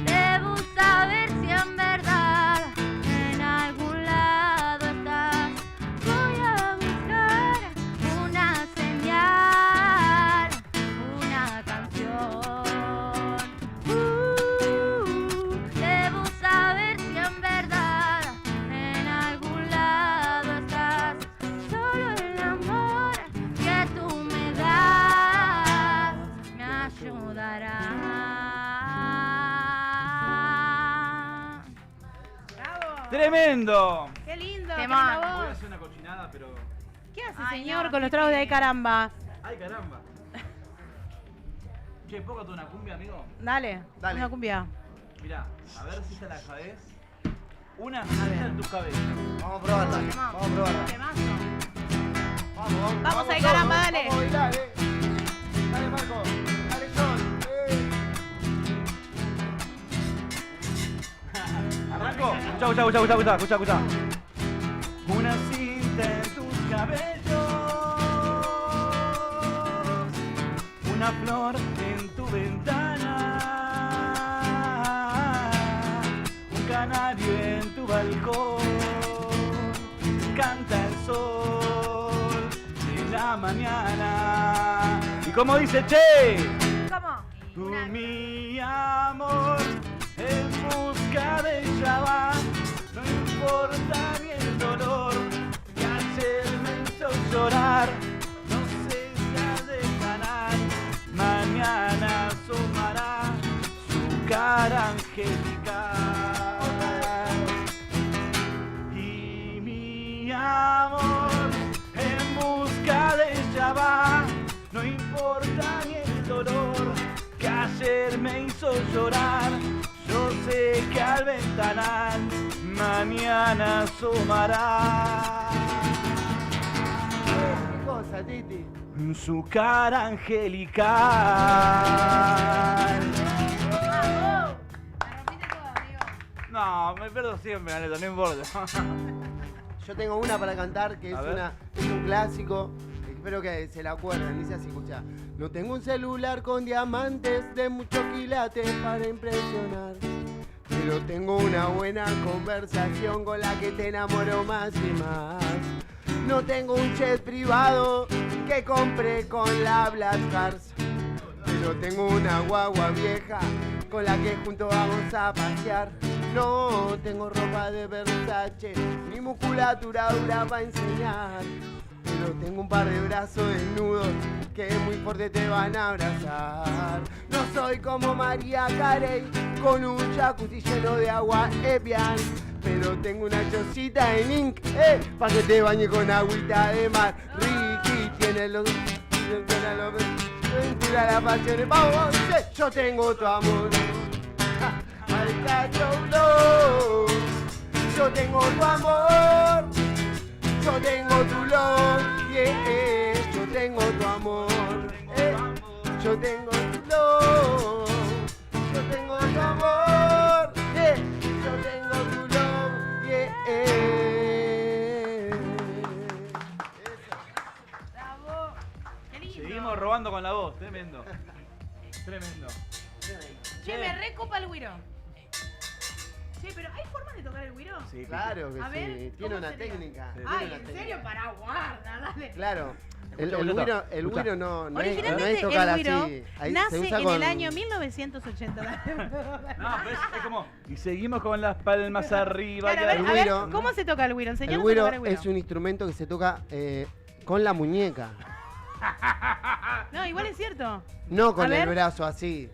Debo saber si en verdad en algún lado estás. Voy a buscar una señal, una canción. Debo saber si en verdad en algún lado estás. Solo el amor que tú me das me ayudará. Bravo. ¡Tremendo! Qué lindo. Qué Qué mal. linda Voy a voz. hacer una cochinada, pero... ¿Qué hace, Ay, señor, no, con los qué tragos de ahí, pena. caramba? ¡Ay, caramba! Che, ¿puedo cantar una cumbia, amigo? Dale, Dale. una cumbia. Mirá, a ver si te la sabés. Una está en tu cabeza. Vamos a probarla. Vamos a probarla. Temazo. Vamos ahí, todos, caramba, dale. Vamos a bailar, Dale, Marco. Dale, John. ¿Arranco? Escucha. Una cinta en tus cabellos, una flor en tu ventana, un canario en tu balcón, canta el sol de la mañana. Y como dice Che, ¿Cómo? tú mi amor en busca de ella va, no importa ni el dolor que ayer me hizo llorar, no cesa de ganar, mañana asomará su cara angelical. Y mi amor en busca de ella va, no importa ni el dolor que ayer me hizo llorar, yo sé que al ventanal mañana asomará ¿Qué cosa, Titi? su cara angelical. No, me pierdo siempre, Aleto, no importa. Yo tengo una para cantar que es, A ver. es un clásico. Espero que se la acuerden. Dice así, escucha. No tengo un celular con diamantes de mucho quilate para impresionar. Pero tengo una buena conversación con la que te enamoro más y más. No tengo un jet privado que compré con la Black Cars. Pero tengo una guagua vieja con la que juntos vamos a pasear. No tengo ropa de Versace ni musculatura dura para enseñar. Pero tengo un par de brazos desnudos que muy fuerte te van a abrazar. No soy como María Carey con un jacuzzi lleno de agua Evian. Pero tengo una chocita en Inc, para que te bañe con agüita de mar. Ricky tiene los... Ventura las pasiones, vamos, yo tengo tu amor. I got your love. Yo tengo tu amor, yo tengo tu love, yeah. Yo tengo tu amor, yo tengo tu love, yo tengo tu amor, yeah. Yo tengo tu love, yeah. Bravo. Qué lindo. Seguimos robando con la voz, tremendo. Tremendo. Che, me recopa el güiro. Che, pero ¿hay formas de tocar el güiro? Sí, Claro que A ver, sí, ¿cómo tiene una sería? técnica. tiene Ay, una ¿en técnica. serio? Para guarda, dale. Claro. El Escucha, güiro escucha. no es Originalmente tocar el güiro así. Ahí se nace usa en con- el año 1980. No, pero es como. Y seguimos con las palmas arriba. Claro, a ver, el a ver, güiro- ¿cómo se toca el güiro? El Enseñanos a güiro tocar el güiro. es un instrumento que se toca con la muñeca, No, igual es cierto. no A con ver. el brazo así.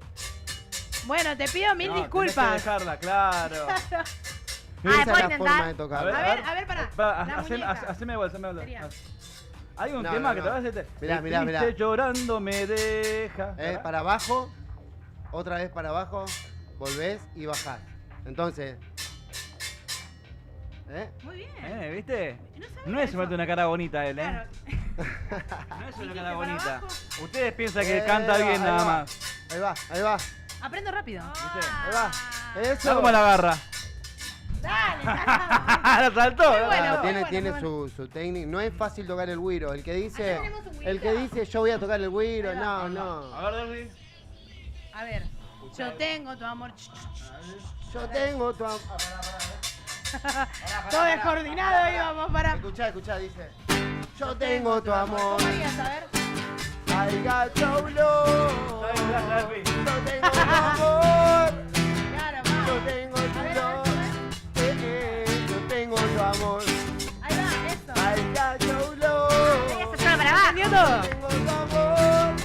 Bueno, te pido mil No, tenés que disculpas. dejarla, claro. Ah, Esa ¿puedo es la intentar? forma de tocar. A ver, pará. La muñeca. Haceme igual, haceme igual. Sería. Hay un No, tema no, que no. te vas a hacer. Mirá, mirá, mirá. Triste llorando me deja. Para abajo, otra vez para abajo, volvés y bajás. Entonces, Muy bien. ¿Viste? No sabía No es eso. solamente una cara bonita él, Claro. No es una Dijiste cara para bonita. abajo. Ustedes piensan que canta bien ahí nada va. más. Ahí va, Aprendo rápido. ¿Viste? ahí va. ¿Sabes Eso. cómo la agarra? Dale, dale. La saltó. Muy la bueno. saltó. Tiene, bueno, tiene bueno. su técnica. No es fácil tocar el güiro. El que dice, Acá tenemos un güirito. el que dice yo voy a tocar el güiro, no, no. A ver, Derby. A ver. Yo tengo tu amor. Yo tengo tu amor. Todo descoordinado y vamos para. Escuchá, dice. Yo tengo tu amor. ¿Cómo harías? A ver. I got your love. Derby. Yo tengo tu amor. Claro, Yo va. tengo A tu ver, love. Yo tengo tu amor. Ahí va, eso. I got your love. Eso suena para abajo. ¿Entendió todo? Yo tengo tu amor.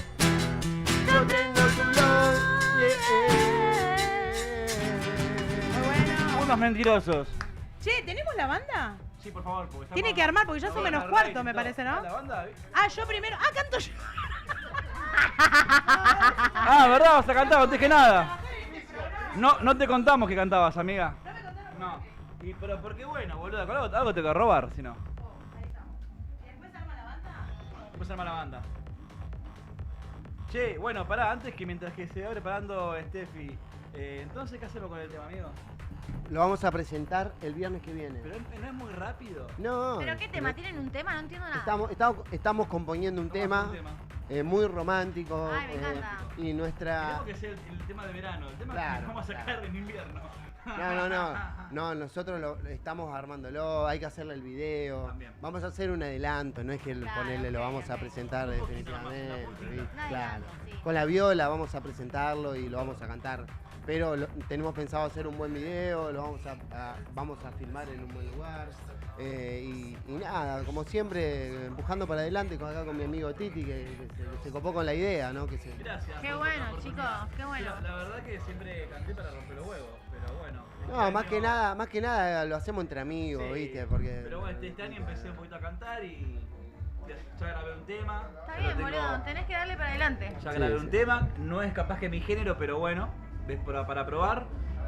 Yo tengo tu love. Muy bueno. Unos mentirosos. Che, ¿tenemos la banda? Sí, por favor, porque estamos- Tiene que armar porque ya son Estamos menos en cuarto, rating, me todo. parece, ¿no? ¿La banda? Ah, yo primero. Ah, canto yo. Ah, ¿verdad? Vas a cantar, no te dije nada. No te contamos que cantabas, amiga. No. Pero porque bueno, boludo, con algo te voy a robar, si no. Después arma la banda. Che, bueno, pará, antes que mientras que se va preparando Steffi, entonces, ¿qué hacemos con el tema, amigo? Lo vamos a presentar el viernes que viene. Pero no es muy rápido. No. ¿Pero qué tema? ¿Tienen un tema? No entiendo nada. Estamos componiendo un tema, muy romántico. Ay, me encanta. Y nuestra. Tenemos que ser el tema de verano, el tema Claro, que vamos a sacar claro. en invierno. No, nosotros lo estamos armándolo, hay que hacerle el video. También. Vamos a hacer un adelanto, no es que Claro, ponerle lo ok, vamos a ok. presentar Un poquito definitivamente. nomás, una ¿viste? Un Claro. adelanto, sí. Con la viola vamos a presentarlo y lo vamos a cantar. Pero tenemos pensado hacer un buen video, lo vamos a filmar en un buen lugar. Y nada, como siempre, empujando para adelante acá con mi amigo Titi, que se copó con la idea, ¿no? Gracias. Qué por bueno, la oportunidad. chicos, qué bueno. La verdad que siempre canté para romper los huevos, pero bueno. No, más que nada lo hacemos entre amigos, Sí, ¿viste? Porque Pero bueno, este año empecé un poquito a cantar y ya grabé un tema. Está pero bien, tengo- boludo. Tenés que darle para adelante. Ya Sí, grabé sí. un tema, no es capaz que mi género, pero bueno, ves para probar.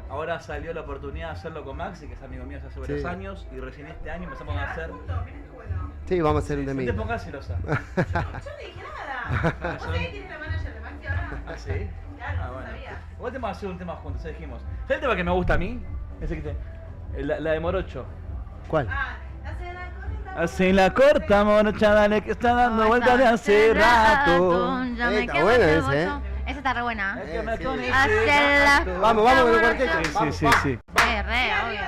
Ahora salió la oportunidad de hacerlo con Maxi, que es amigo mío hace varios Sí. años, y recién este año empezamos a hacer. sí, vamos a hacer un No te temita. pongas celosa. Yo no dije nada. ¿Vos sabés quién es la manager de Maxi ahora? ¿Ah, sí? Claro, no bueno. sabía. Igual te vamos a hacer un tema juntos, ya dijimos. ¿Sabes el tema que me gusta a mí? Ese que la de Morocho. ¿Cuál? Ah, hace la corta. Así la corta Morocha, dale que está dando vueltas de hace rato. Ya me Está quedo bueno en el ese, bolso. Esa está re buena. Es que me Sí. conoce Hacerla. rato. Vamos con el Vamos, cuarteto. Sí, Vamos, sí, vamos. sí. Re, obvio.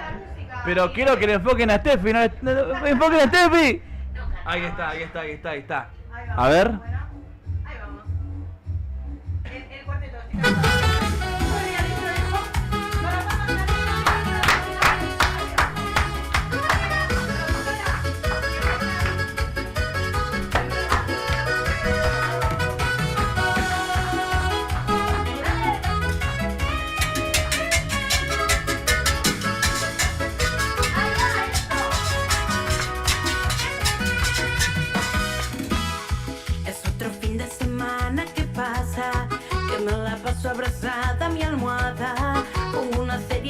Pero quiero que le enfoquen a Steffi, no le enfoquen a Steffi. Ahí está. Ahí vamos. A ver. Bueno, ahí vamos. El cuarteto. estoy cantando. Muy bien, listo, dejo. No la pasan, no la Es otro fin de semana que pasa, que me la paso abrazada a mi almohada, con una serie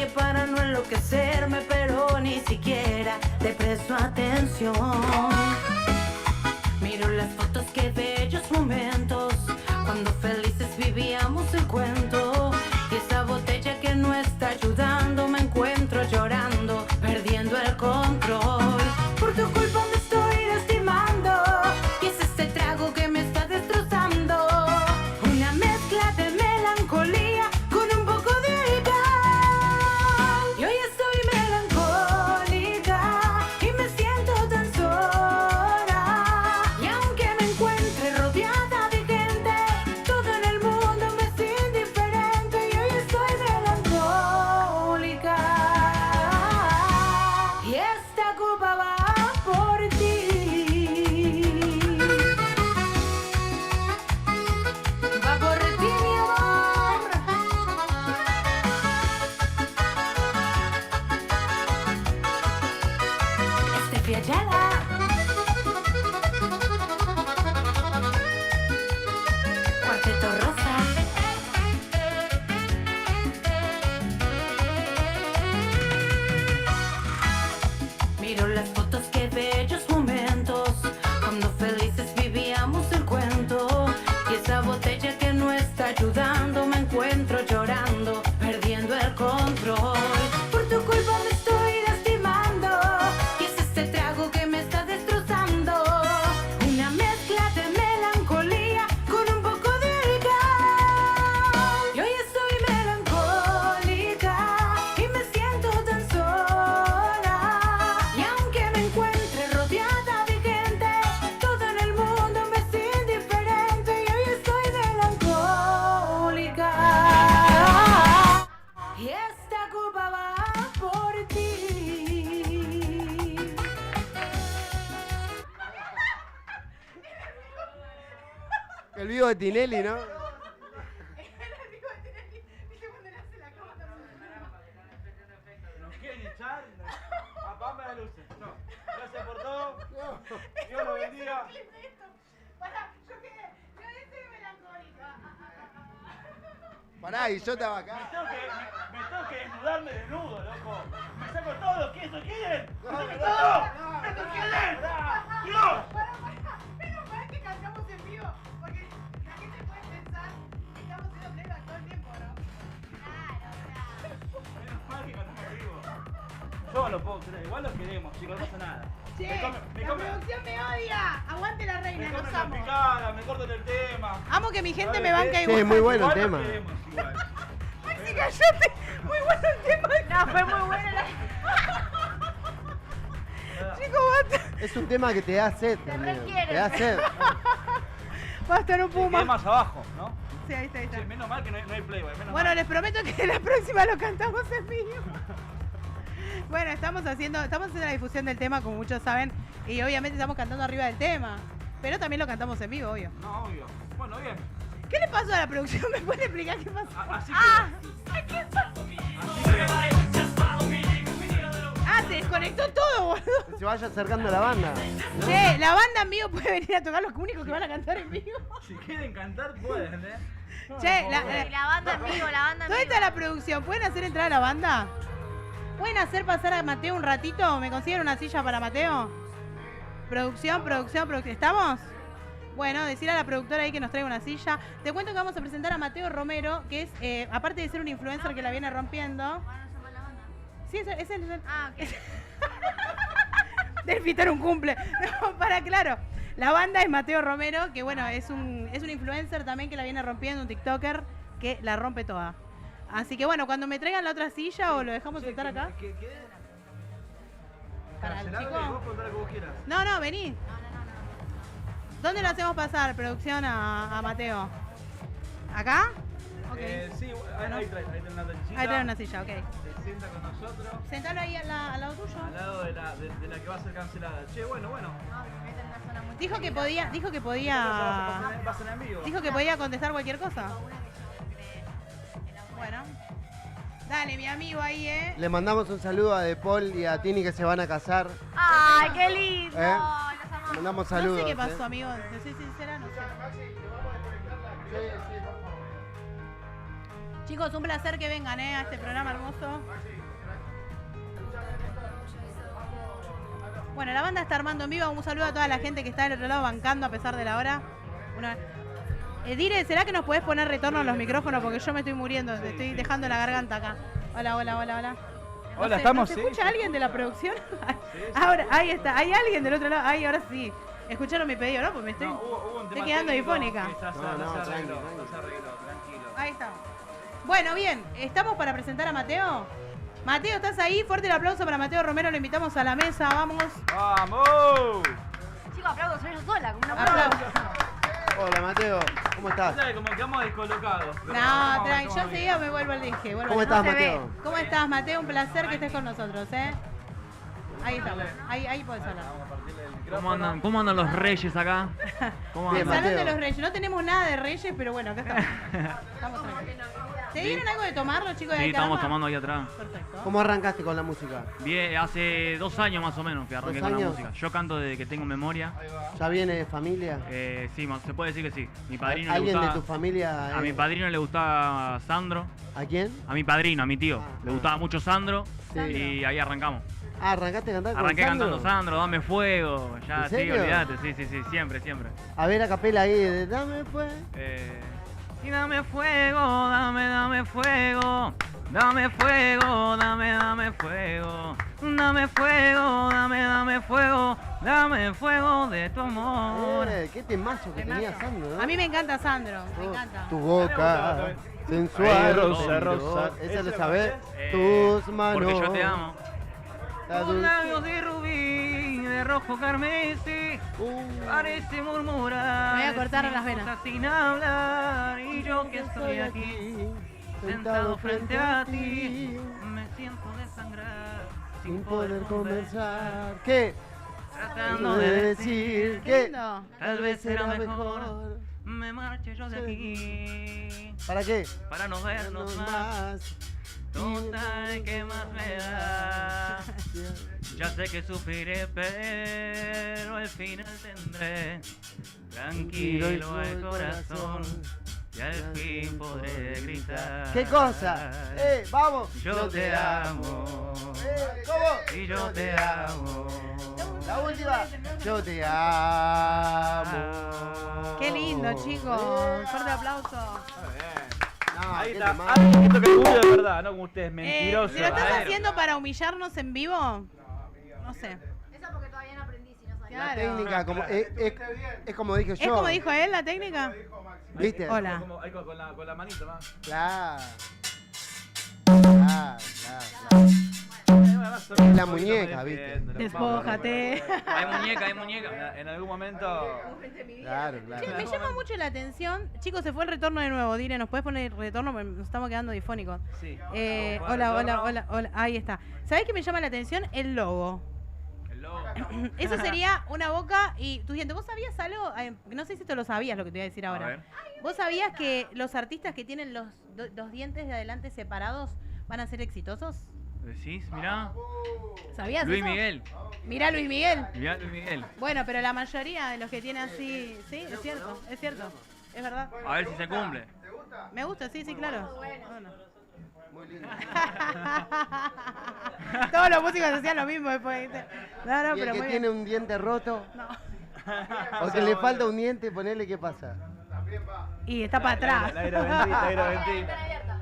enloquecerme, pero ni siquiera te presto atención. Miro las fotos, qué bellos momentos, cuando felices vivíamos el cuento. Y esa botella que no está ayudando, me encuentro llorando, perdiendo el control. Por tu culpa me estoy lastimando, y es este trago que me está destrozando. Una mezcla de melancolía con un poco de alcohol. Y hoy estoy melancólica y me siento tan sola. Y aunque me encuentre rodeada de gente, todo en el mundo me es indiferente. Y hoy estoy melancólica. Y esta copa va por ti. Va por ti, mi amor. Steffi Ayala. Cuarteto Rosa. Miro las fotos, qué bellos momentos, cuando felices vivíamos el cuento. Y esa botella que no está ayudando, me encuentro llorando, perdiendo el control. Por tu culpa me estoy lastimando, y es este trago que me está destrozando. Una mezcla de melancolía con un poco de alcohol. Y hoy estoy melancólica y me siento tan sola. Y aunque me encuentre rodeada de gente, todo en el mundo me es indiferente. Y hoy estoy melancólica. Y esta copa va por ti. El vivo de Tinelli, ¿no? ¿Nos quieren echar? Apagame las luces. No. Gracias por todo. Dios lo bendiga. Pará, y yo estaba acá. Me tengo que desnudarme desnudo, loco. Me saco todo lo que eso quieren. Me saco todo. ¿Esto quieren? ¡Dios! Menos mal que cantamos en vivo, porque la gente puede pensar que estamos haciendo playback todo el tiempo, ¿no? Menos mal que cantamos en vivo. Yo lo puedo creer. Igual los queremos, chicos, no pasa nada. Che, Me la come- producción me odia. Aguante la me reina, comen los la amo. picada, me cortan el tema. Amo que mi gente ¿Sabes me qué? banca Sí, igual. muy bueno el Igual los tema. queremos, igual. Maxi, cállate. Muy bueno el tema. No, fue muy buena la... Chicos, basta. Es un tema que te da sed también. requiere. Te da sed. Basta, no Se puedo quede más. más abajo, ¿no? Sí, ahí está, ahí está. Sí, menos mal que no hay playboy. Menos Bueno, mal. les prometo que la próxima lo cantamos en vivo. Bueno, estamos haciendo la difusión del tema, como muchos saben, y obviamente estamos cantando arriba del tema. Pero también lo cantamos en vivo, obvio. No, obvio. Bueno, bien. ¿Qué le pasó a la producción? ¿Me puede explicar qué pasó? Así que. ¡Ah! Así ¡Ah! Se desconectó todo, boludo. Que se vaya acercando la banda. Che, la banda en vivo puede venir a tocar, los únicos que van a cantar en vivo. que, si quieren cantar, pueden, ¿eh? Che, Y la banda en vivo, la banda en ¿Dónde vivo. está la producción? ¿Pueden hacer entrar a la banda? ¿Pueden hacer pasar a Mateo un ratito? ¿Me consiguen una silla para Mateo? Producción. ¿Estamos? Bueno, decir a la productora ahí que nos traiga una silla. Te cuento que vamos a presentar a Mateo Romero, que es, aparte de ser un influencer que la viene rompiendo. ¿Van a llamar la banda? Sí, es el... Ah, ok. Del fitar un cumple. No, para claro. La banda es Mateo Romero, que bueno, es un influencer también que la viene rompiendo, un TikToker que la rompe toda. Así que bueno, cuando me traigan la otra silla o lo dejamos sentar acá. Para el Cancelable, chico. vos contá lo que vos quieras. No, vení. ¿Dónde lo hacemos pasar, producción, a Mateo? ¿Acá? Ok. Sí, ahí trae una sillita. Ahí trae una silla, ok. Se sienta con nosotros. Sentalo ahí al lado tuyo. Al lado de la que va a ser cancelada. Che, bueno. No, porque esta es una zona muy Dijo que Va a ser en vivo. Dijo que podía contestar cualquier cosa. una que yo siempre enamorada. Bueno. Dale, mi amigo ahí, Le mandamos un saludo a De Paul y a Tini que se van a casar. ¡Ay, qué lindo! ¿Eh? Los amamos. Mandamos No saludos. sé qué pasó, amigo. Te soy sincera, no sé. Chicos, un placer que vengan, a este programa hermoso. Bueno, la banda está armando en vivo. Un saludo a toda la gente que está del otro lado bancando a pesar de la hora. Dire, ¿será que nos podés poner retorno a los micrófonos? Porque yo me estoy muriendo, te estoy dejando la garganta acá. Hola. Hola, estamos, ¿Se sí. escucha alguien de la producción? Ahora, ahí está. ¿Hay alguien del otro lado? Ahí, ahora sí. ¿Escucharon mi pedido, no? Pues me estoy, Hubo un estoy tema quedando técnico difónica. que ya se arregló, tranquilo. Ahí estamos. Bueno, bien. ¿Estamos para presentar a Mateo? Mateo, ¿estás ahí? Fuerte el aplauso para Mateo Romero. Lo invitamos a la mesa. Vamos. ¡Vamos! Chicos, aplaudo, soy yo sola, como una Aplausos. Hola Mateo, ¿cómo estás? ¿Sabes? Como quedamos descolocados. No, tranqui, yo enseguida me vuelvo al dije. ¿Cómo estás, se ve. Mateo? ¿Cómo estás, Mateo? Un placer que estés con nosotros, ¿eh? Ahí estamos. Ahí podés hablar. ¿Cómo andan los reyes acá? ¿Cómo Bien, El andan? Salón de Mateo. los Reyes. No tenemos nada de Reyes, pero bueno, acá estamos. Estamos tranquilos. ¿Te dieron algo de tomar los chicos de Sí, Caramba? estamos tomando ahí atrás. Perfecto. ¿Cómo arrancaste con la música? Bien, hace 2 años más o menos que arranqué 2 con la años. música. Yo canto desde que tengo memoria. ¿Ya viene de familia? Sí, se puede decir que sí. Mi padrino le ¿Alguien de gustaba, tu familia? a mi padrino le gustaba Sandro. ¿A quién? A mi padrino, a mi tío. Le gustaba mucho Sandro. Sí. Y ahí arrancamos. Ah, ¿arrancaste a cantar con Arranqué Sandro? cantando Sandro, Dame Fuego. Ya, ¿En sí, serio? olvídate. Sí, siempre. A ver a capela ahí de Dame Fue. Y dame fuego, dame fuego. Dame fuego, dame fuego. Dame fuego, dame fuego. Dame fuego de tu amor. Qué temazo que tenía Sandro, ¿no? A mí me encanta Sandro. Me Oh, encanta. Tu boca Ay, sensual. rosa, Miro. rosa. ¿Esa lo ¿Ese sabés? lo Tus manos. Porque yo te amo. La Tus dulce- labios de rubí, de rojo carmesí, parece murmurar. Me voy a cortar las venas. cosas sin hablar, y yo que estoy aquí, sentado frente a ti, me siento desangrar, sin poder conversar. ¿Qué? tratando de de decir Qué que lindo. tal vez será mejor, me marche yo de aquí, ¿Para qué? para no vernos más. más. Total, ¿qué más me da? Ya sé que sufriré, pero al final tendré tranquilo el corazón y al fin podré gritar. ¿Qué cosa? ¡Vamos! Yo te amo ¿Cómo? y yo te amo. La última. Yo te amo. Qué lindo, chicos. Fuerte aplauso. No, Ahí qué está. temazo. Alguien que toca el culo de verdad, no como ustedes, mentirosos. Si lo estás verdadero. haciendo para humillarnos en vivo, no sé. Eso porque todavía no aprendí, si no sabía. La Claro. técnica, como, es como dije yo. ¿Es como dijo él la técnica? ¿Viste? Hola. Ahí con la manito más. Claro. Claro. Es la muñeca, ¿viste? Despójate. Hay muñeca. En algún momento. Claro. Che, me llama mucho la atención. Chicos, se fue el retorno de nuevo. Dire, ¿nos puedes poner retorno? Porque nos estamos quedando difónicos. Sí. Hola. Ahí está. ¿Sabés qué me llama la atención? El logo. El logo. Eso sería una boca y tu diente. ¿Vos sabías algo? No sé si te lo sabías lo que te voy a decir A ahora. ver. ¿Vos sabías que los artistas que tienen los dientes de adelante separados van a ser exitosos? ¿Decís? Mirá. ¿Sabías Luis eso? Miguel. Mirá Luis Miguel. Mirá Luis Miguel. Bueno, pero la mayoría de los que tienen así, sí, es cierto, es verdad. A ver si se cumple. Me gusta, sí, claro. Bueno. Todos los músicos hacían lo mismo después. No, Y el pero que muy tiene bien. un diente roto, No. o que le falta un diente, ponele qué pasa. Y está para atrás. La era Ventí.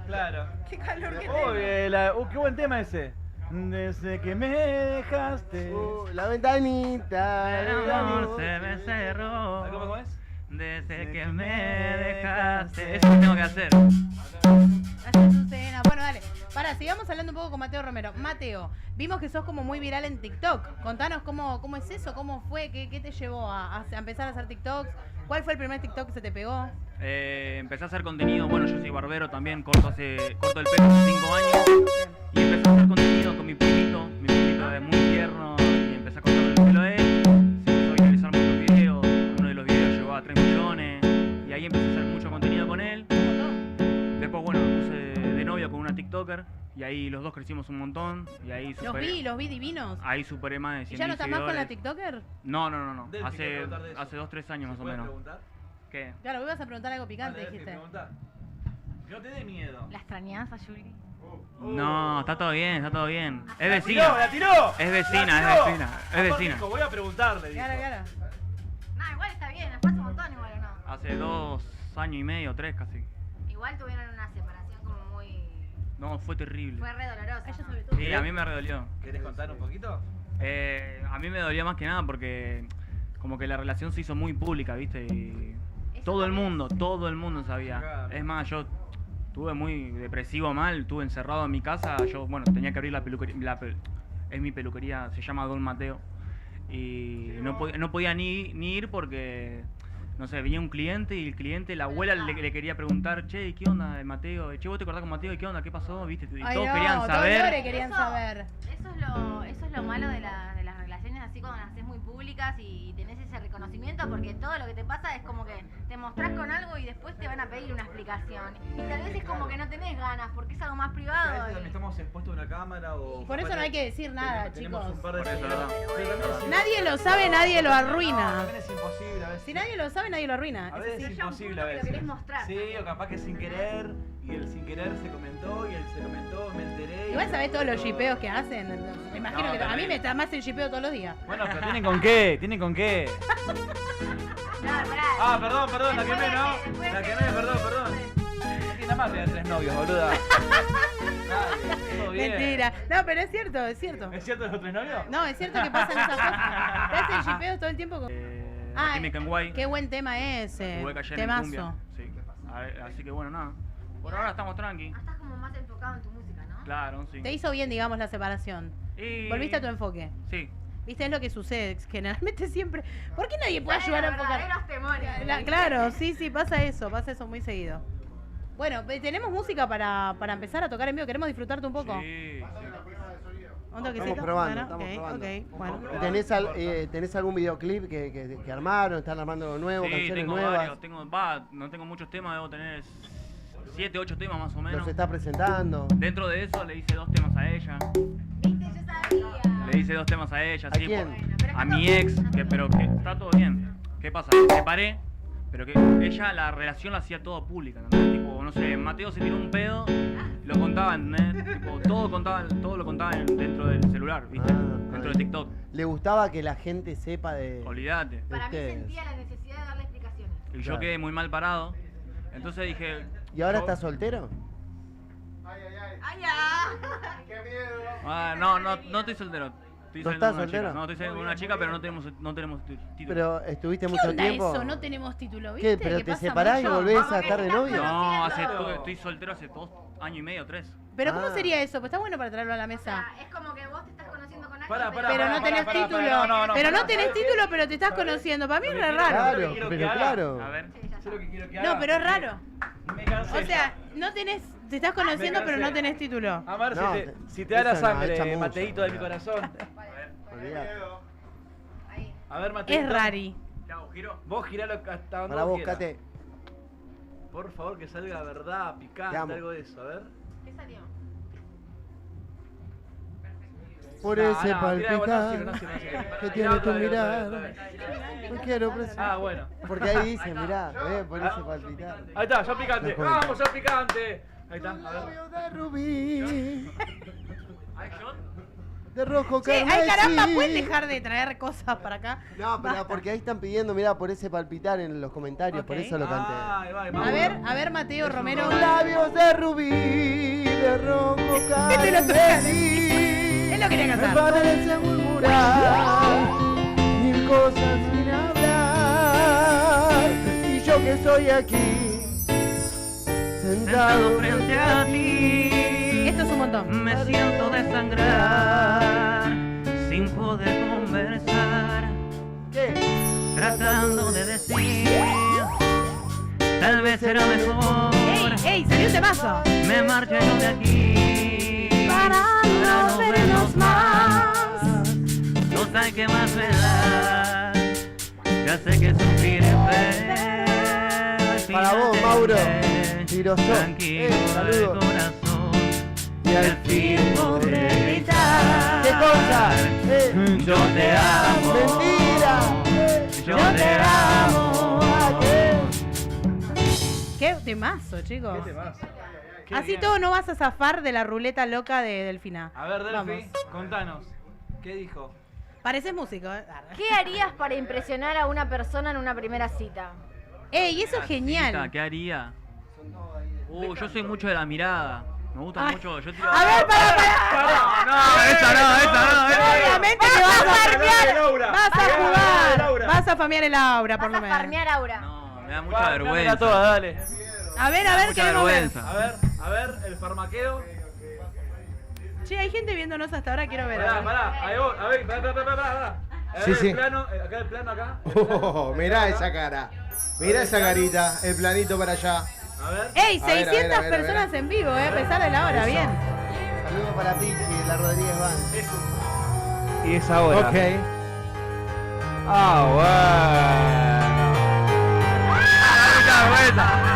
Claro. Qué calor que Uy, qué buen tema ese. Desde que me dejaste. La ventanita. El amor se me cerró. ¿Cómo es? Desde que me dejaste. Eso lo tengo que hacer. Haces tu cena. Bueno, dale. Para, sigamos hablando un poco con Mateo Romero. Mateo, vimos que sos como muy viral en TikTok. Contanos cómo es eso, cómo fue, qué te llevó a empezar a hacer TikToks. ¿Cuál fue el primer TikTok que se te pegó? Empecé a hacer contenido. Bueno, yo soy barbero también. Corto el pelo hace 5 años. Y empecé a hacer contenido con mi pulito. Mi pulito es muy tierno. Y empecé a cortar el pelo a él. Se empezó a viralizar muchos videos. Uno de los videos llegó a 3 millones. Y ahí empecé a hacer mucho contenido con él. Después, bueno, me puse de novio con una TikToker y ahí los dos crecimos un montón y ahí Los vi divinos. Ahí superé más de ¿Y 100.000 ya no estás más con la seguidores. TikToker? No. Delphi, Hace quiero preguntar de eso. 2-3 años más o menos. preguntar? ¿Qué? Claro, me ibas a preguntar algo picante, Dale, dijiste. pregunta. Que no te dé miedo. ¿La extrañás a Yuli? No, está todo bien, está todo bien. Es ¡La vecina. tiró! Es vecina, ¡La es tiró! vecina, es Aparte vecina. dijo, voy a preguntarle, dijo. Claro. No, igual está bien, nos pasa un montón igual o no. Hace 2 años y medio, 3 casi. Igual tuvieron una separación como muy... No, fue terrible. Fue re dolorosa. Ella sobre todo. Sí, a mí me redolió. ¿Querés contar un poquito? A mí me dolía más que nada porque como que la relación se hizo muy pública, ¿viste? Y Eso todo el también. mundo sabía. Claro. Es más, yo estuve muy depresivo mal, estuve encerrado en mi casa, yo, bueno, tenía que abrir la peluquería, es mi peluquería, se llama Don Mateo, y no podía ni ir porque, no sé, venía un cliente y el cliente, la abuela le quería preguntar, che, ¿qué onda, Mateo? Che, ¿vos te acordás con Mateo? ¿Y qué onda? ¿Qué pasó? ¿Viste? Y Ay, todos no, querían todos saber. lore querían saber. Eso es lo malo de las relaciones así cuando las haces muy públicas y tenés ese reconocimiento porque todo lo que te pasa es como que te mostrás con algo y después te van a pedir una explicación. Y tal vez es como que no tenés ganas porque es algo más A privado. veces también estamos expuestos a una cámara o... Por eso no hay que decir nada, tenemos chicos. un par de Por eso, seguidores. ¿verdad? Pero también es Nadie lo sabe, nadie lo No, arruina. también es imposible a veces. Si nadie lo sabe, nadie lo arruina. A Es veces así. es Ya un imposible punto a que lo veces. querés mostrar Sí, también. o capaz que sin querer, y el sin querer se comentó, y él se comentó, me enteré. Igual sabés todos los shipeos que hacen. Me imagino No, que a mí terrible. me está más el shipeo todos los días. Bueno, pero ¿tienen con qué? ¿Tienen con qué? No, pará. Ah, perdón, la Después quemé, ¿no? después La de- quemé, perdón. No tiene nada más que 3 novios, boluda. Nadie, todo bien. Mentira. No, pero es cierto, es cierto. ¿Es cierto los 3 novios? No, es cierto que pasan esas cosas. Te hacen shipeos todo el tiempo. Ah, Química en Guay. qué buen tema ese. Jugué ayer en cumbia. Temazo. Sí. Así que bueno, nada. Por ahora estamos tranqui. Ah, estás como más enfocado en tu música, ¿no? Claro, sí. Te hizo bien, digamos, la separación. Y- Volviste a tu enfoque. Sí. ¿Viste? Es lo que sucede. Generalmente siempre. ¿Por qué nadie puede ayudar a enfocar? Verdaderos temores. Claro, sí, pasa eso muy seguido. Bueno, tenemos música para empezar a tocar en vivo. ¿Queremos disfrutarte un poco? Sí. ¿Un toquecito? Estamos probando, Bueno, estamos ok, probando. ok, bueno. ¿Tenés algún videoclip que armaron? ¿Están armando algo nuevo? Sí, ¿Canciones tengo nuevas? varios. No tengo muchos temas, debo tener 7, 8 temas más o menos. ¿Los está presentando? Dentro de eso le hice 2 temas a ella. Viste, yo sabía. Le hice 2 temas a ella, ¿A sí. quién? Bueno, pero A está mi todo ex, bien. pero que está todo bien. ¿Qué pasa? Me separé, pero que ella la relación la hacía toda pública, ¿entendés? Tipo, no sé, Mateo se tiró un pedo, lo contaba, ¿entendés? Tipo, todo lo contaba dentro del celular, ¿viste? Dentro de TikTok. ¿Le gustaba que la gente sepa de...? Olvídate. Para mí ustedes? sentía la necesidad de darle explicaciones. Y yo Claro. quedé muy mal parado. Entonces dije. ¿Y ahora yo- estás soltero? ¡Ay, ya! No estoy soltero. Estoy ¿No saliendo estás con una soltero? chica. No, estoy saliendo con una chica, pero no tenemos título. Pero estuviste ¿Qué mucho onda tiempo. eso? No tenemos título, ¿Qué? ¿viste? ¿Pero ¿Qué te pasa separás y mucho? volvés Vamos, a que estar de estás novio? No, conociendo. estoy soltero hace 2 años y medio, 3. Pero ¿cómo Ah. sería eso? Pues está bueno para traerlo a la O mesa. sea, es como que vos te estás conociendo con alguien, Pará, Pero pará, no tenés pará, título. no, Pero no pará, tenés ¿sabés título, qué? pero te estás ¿Sabés qué? conociendo. Para mí es Lo que re quiero- raro. Claro, quiero que pero haga. claro. A ver. Sí, ya Sé lo que está. quiero que haga. No, pero es raro. Me cansé O sea, ya. no tenés, te estás conociendo, Me pero no cansé. tenés título. Amar, No, si te da la eso no, sangre, echa mucho, Mateito de mi boludo. corazón. Olvidate. Ahí. A ver, Mateito. Es rari. ¿Te hago giro? Vos giralo hasta donde Para vos, quieras. Cate. Por favor, que salga verdad, Te picante, amo. algo de eso, a ver. ¿Qué salió? Por No, ese no, tira, palpitar no sirve. que Tirá tiene tu otra vez, mirar. otra vez. No quiero presionar. Ah, bueno. Porque ahí dice, mirá, por ese palpitar. Ahí está, ya picante. No puedo. Vamos, ya picante. Ahí está, a ver. Labio de rubí, ¿Hay shot? de rojo Che, carmesí. ay caramba, ¿puedes dejar de traer cosas para acá? No, pero porque ahí están pidiendo, mirá, por ese palpitar en los comentarios, por Ok. eso lo canté. Ah, ahí va, ahí va. A ver, Mateo Romero. Labios de rubí, de rojo Este lo carmesí. Él lo quería Me cantar. parece murmurar mil cosas sin hablar. Y yo que estoy aquí, Sentado sentado frente a ti. Esto es un montón. Me siento desangrar sin poder conversar. ¿Qué? Tratando de decir, tal vez será mejor. ¡Ey, salió un temazo! Me marcho yo de aquí Para no vernos más. No sé qué más me da. Ya sé que sufriré, pero al Para final vos, Mauro. tendré Tirosó. tranquilo el Saludos. corazón. Y Y al al fin podré gritar. ¿Qué cosa? Yo te amo. Mentira. Yo te amo. ¿Qué? ¡Qué temazo, chicos! ¿Qué te pasa? Qué Así bien. todo no vas a zafar de la ruleta loca de Delfina. A ver, Delphi, Vamos. contanos. ¿Qué dijo? Pareces músico, ¿eh? ¿Qué harías para impresionar a una persona en una primera cita? Ey, eso es Cita, genial. ¿Qué haría? Yo soy mucho de la mirada. Me gusta Ay. mucho. Yo tiro. A ver, para. No, esa no. Obviamente que vas a farmear. Laura. Vas a Bien, jugar. Laura. Vas a farmear el aura, por Vas lo a menos. farmear Aura. No, me da mucha Dámela vergüenza. toda, dale. A ver, Mucha queremos ver. vergüenza. A ver, el farmaqueo. Che, hay gente viéndonos hasta ahora, quiero ver. Pará, ahí voy, a ver, pará. Sí, sí. El plano, acá el plano, acá. Oh, mirá esa cara. Mirá esa carita. El planito para allá. A ver. Ey, A ver, 600 a ver. personas en vivo, a pesar de la hora, bien. Saludos para Pichi de la Rodríguez Van. Y es ahora. Ok.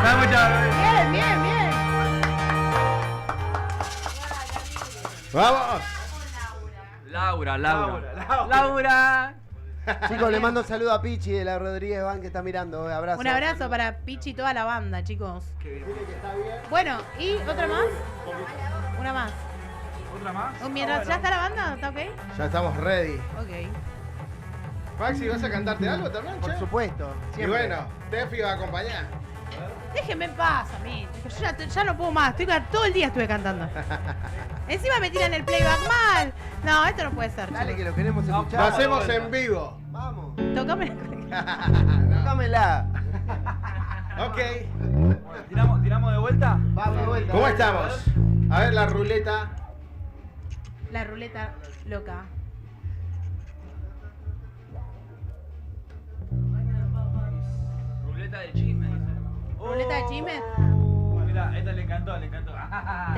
Me da mucha vergüenza. Bien. ¡Vamos! Laura. Chicos, le mando un saludo a Pichi de la Rodríguez Van que está mirando. Abrazo. Un abrazo para Pichi y toda la banda, chicos. Bueno, ¿y otra más? Una más. ¿Otra más? Mientras ya está la banda, ¿está ok? Ya estamos ready. Ok. Maxi, ¿vas a cantarte algo también, Por che? supuesto. Y Siempre. bueno, Tefi va a acompañar. Déjenme en paz a mí. Yo ya no puedo más. Todo el día estuve cantando. Encima me tiran el playback mal. No, esto no puede ser. Dale que chicos. lo queremos Lo escuchar. hacemos en vivo. Vamos. Tócame. Tócamela. Ok. ¿Tiramos de vuelta? Vamos de vuelta. ¿Cómo estamos? A ver la ruleta. La ruleta loca. Ruleta de chisme, dice. ¿Ruleta de chisme? Mira, esta le encantó. Te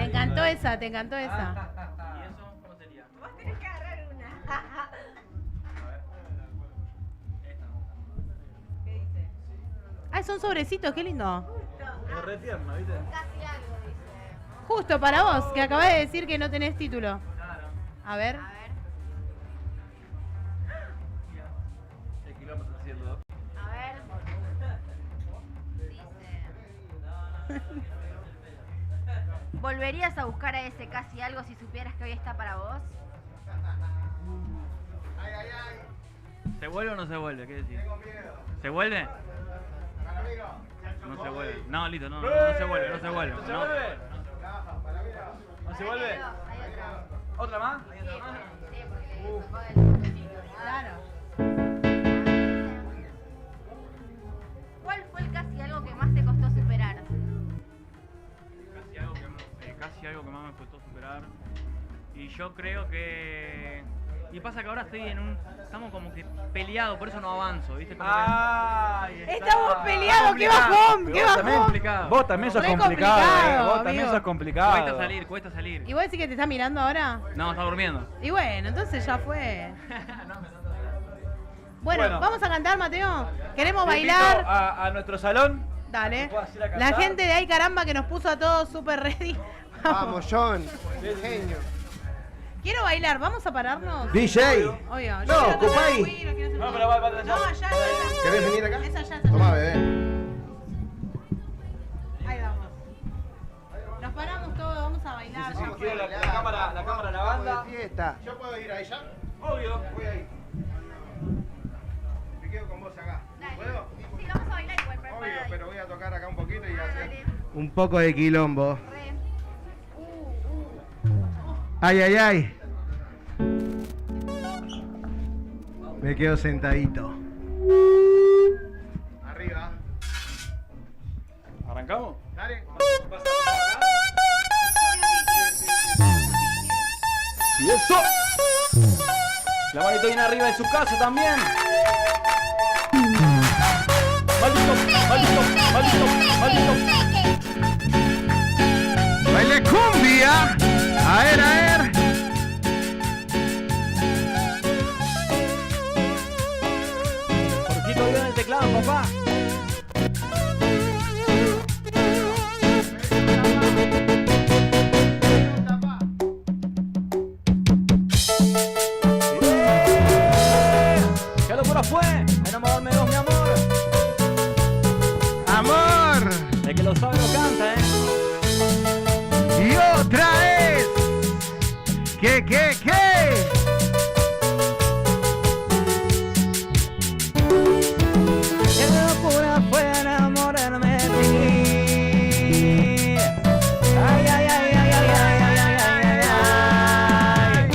encantó esa, te encantó esa. ¿Y eso cómo sería? Vos tenés que agarrar una. Ay, son sobrecitos, qué lindo. Es re tierno, ¿viste? Casi algo, dice. Justo para vos, que acabás de decir que no tenés título. A ver. A ver, El kilómetro haciendo. a ver. Dice. ¿Volverías a buscar a ese casi algo si supieras que hoy está para vos? ¿Se vuelve o no se vuelve? ¿Qué decís? ¿Se vuelve? No se vuelve. No, listo, no se vuelve. ¿No se vuelve? ¿No se vuelve? Hay otra. ¿Otra más? Sí, porque le tocó el... Claro. ¿Cuál fue el casi algo que más te costó superar? Casi algo que más me costó superar. Y yo creo que... Y pasa que ahora estoy en un... Estamos como que peleados, por eso no avanzo, ¿viste? Como que- Ahí está. Estamos peleados, qué bajón, qué Vos también bajón. complicado. Vos también sos Re complicado, complicado, Vos también amigo. sos complicado. Cuesta salir. ¿Y vos decís que te está mirando ahora? No, está durmiendo. Y bueno, entonces ya fue. Bueno, Bueno. vamos a cantar, Mateo. Queremos Te invito bailar. a nuestro salón. Dale. ¿Puedo ir a La cantar? gente de ahí, caramba, que nos puso a todos súper ready. Vamos, John. Genio. Quiero bailar, ¿vamos a pararnos? DJ. Obvio. No, Yo quiero tocar Cupay. el Wii, no quiero hacer No, nada. pero va allá. No, allá. ¿Querés venir acá? Esa allá. Toma, bebé. Ahí vamos. Nos paramos todos, vamos a bailar. ya Quiero fue. la cámara, la banda. De fiesta. ¿Yo puedo ir ahí ya? Obvio. Voy ahí. Me quedo con vos acá. ¿Puedo? Sí, vamos a bailar igual, pero Obvio, pero voy a tocar acá un poquito y Dale. hacer. Un poco de quilombo. Re. Ay, ay, ay. Me quedo sentadito. Arriba. ¿Arrancamos? Dale. Y eso. La manito bien arriba de su casa también. Maldito. ¡Baile cumbia! A ver, a ver. Jorgito vive en el teclado, papá. ¿Qué locura fue? Enamorarme de vos, mi amor. ¡Amor! De que lo sabe. ¿Qué? Qué locura fue enamorarme de ti. Ay, ay, ay, ay, ay, ay, ay, ay, ay, ay.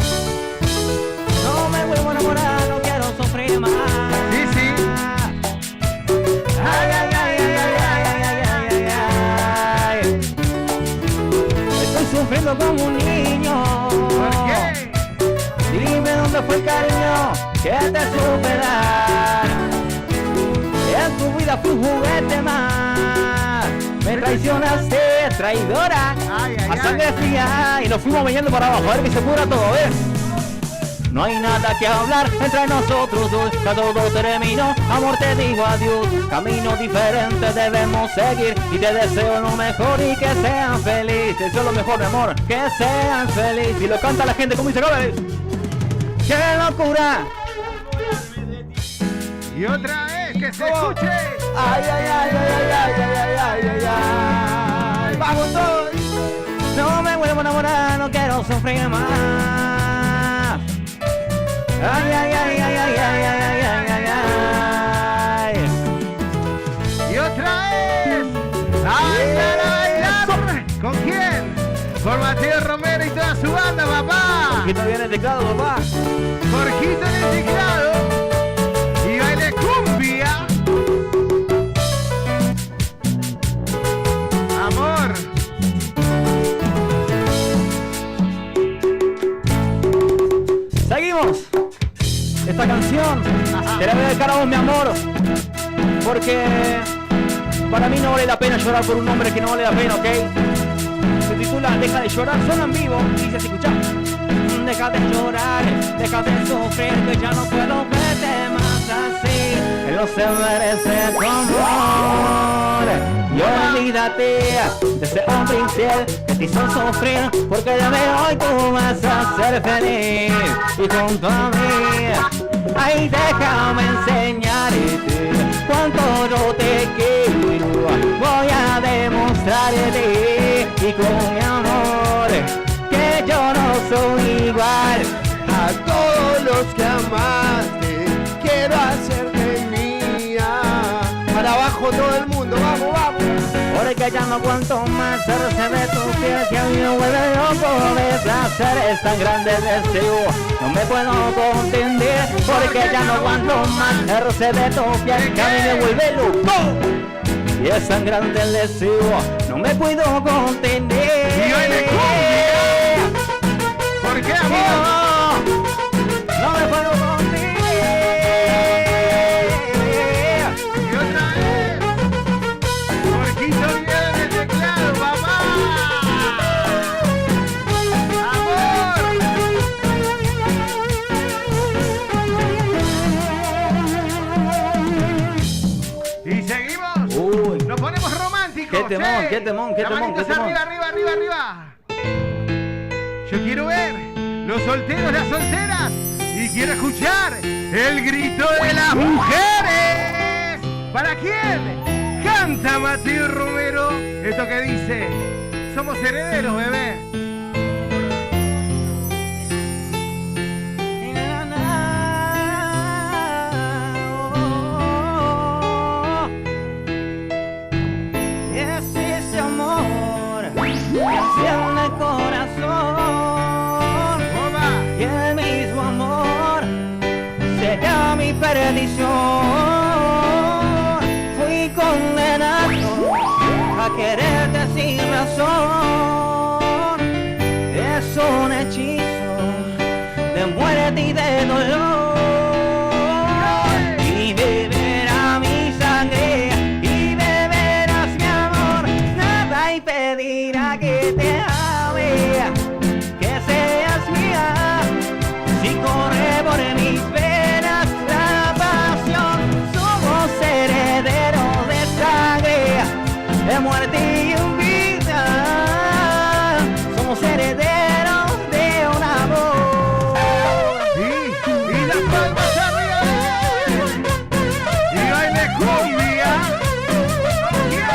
No me vuelvo a enamorar, no quiero sufrir más. Sí, sí. Ay, ay, ay, ay, ay, ay, ay, ay, ay, ay. Estoy sufriendo como un niño. ¿Por qué? Dime dónde fue el cariño que te supe dar. En tu vida fui un juguete más. Me traicionaste, traidora. Ay, ay, A sangre fría y nos fuimos viniendo para abajo. A ver que se pudra todo, ¿ves? No hay nada que hablar entre nosotros dos. Ya todo terminó, amor, te digo adiós. Camino diferente debemos seguir. Y te deseo lo mejor y que sean felices. Te deseo lo mejor, mi amor, que sean felices. Y lo canta la gente como dice, ¿sabes? ¡Qué locura! Y otra vez, que se escuche. Ay, ay, ay, ay, ay, ay, ay, ay, ay, ay. Vamos todos. No me vuelvo a enamorar, no quiero sufrir más. Ay, ay, ay, ay, ay, ay, ay, ay, ay, ay. Y otra vez. ¡Ay, para bailar! ¿Con quién? Con Mateo Romero y toda su banda, papá. Jorgito viene el teclado, papá. Jorgito en el teclado. Y baile cumbia. Amor. Seguimos. Esta canción te la voy a dedicar a vos, mi amor. Porque para mí no vale la pena llorar por un hombre que no vale la pena, ¿ok? Se titula Deja de llorar, suena en vivo. Y dice así, escuchá. Deja de llorar, deja de sufrir, que ya no puedo verte más así. Él no se merece tu amor. Y olvídate de ese hombre infiel que te hizo sufrir, porque de hoy tú vas a ser feliz. Y junto a mí, ay, déjame enseñarte cuánto yo te quiero. Voy a demostrarte y con mi amor que yo no soy igual. A todos los que amaste, quiero hacerte mía. Para abajo todo el mundo, vamos, vamos. Porque ya no aguanto más cerse de tu piel, que a mí me vuelve loco de placer. Es tan grande el deseo, no me puedo contener. Porque ya no aguanto más cerse de tu piel, que a mí me vuelve loco. Y es tan grande el deseo, no me puedo contener. Y baile cumbia. ¿Por qué, amor? No me puedo contener. Y otra vez. Jorgito viene en el teclado, papá. Amor. Y seguimos. Uy, Nos ponemos románticos. Qué temón, qué temón, qué La temón, manitos qué temón. arriba, arriba, arriba, arriba. Yo quiero ver los solteros, las solteras. Y quiero escuchar el grito de las mujeres. ¿Para quién? Canta Mateo Romero. Esto que dice: somos herederos, bebé. Es ese amor que enciende el corazón. Toma. Y el mismo amor será mi perdición. Fui condenado a quererte sin razón. Es un hechizo de muerte y de dolor. Y beberá mi sangre y beberás mi amor. Nada impedirá que te ame, que seas mía. Si corre por mis venas la pasión, somos herederos de sangre, de muerte y vida. Somos herederos de un amor. Y las palmas arriba. Y baile cumbia. ¿Con quién?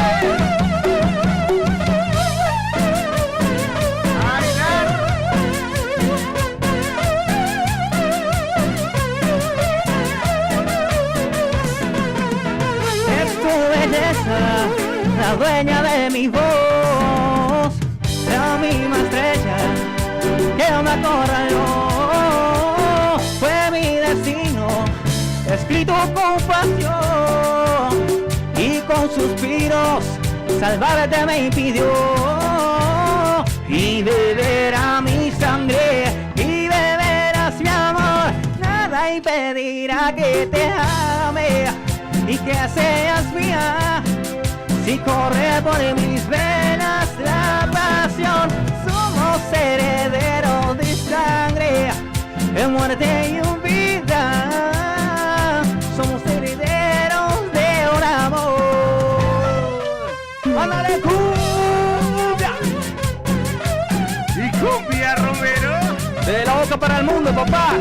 mi voz, la misma estrella que me acorraló. Fue mi destino, escrito con pasión, y con suspiros salvarte me impidió. Y beberá mi sangre, y beberás mi amor, nada impedirá que te ame y que seas mía. Si corre por mis venas la pasión, somos herederos de sangre, en muerte y en vida. Somos herederos de un amor. ¡Ándale, cumbia! Y cumbia, Romero. De la boca para el mundo, papá.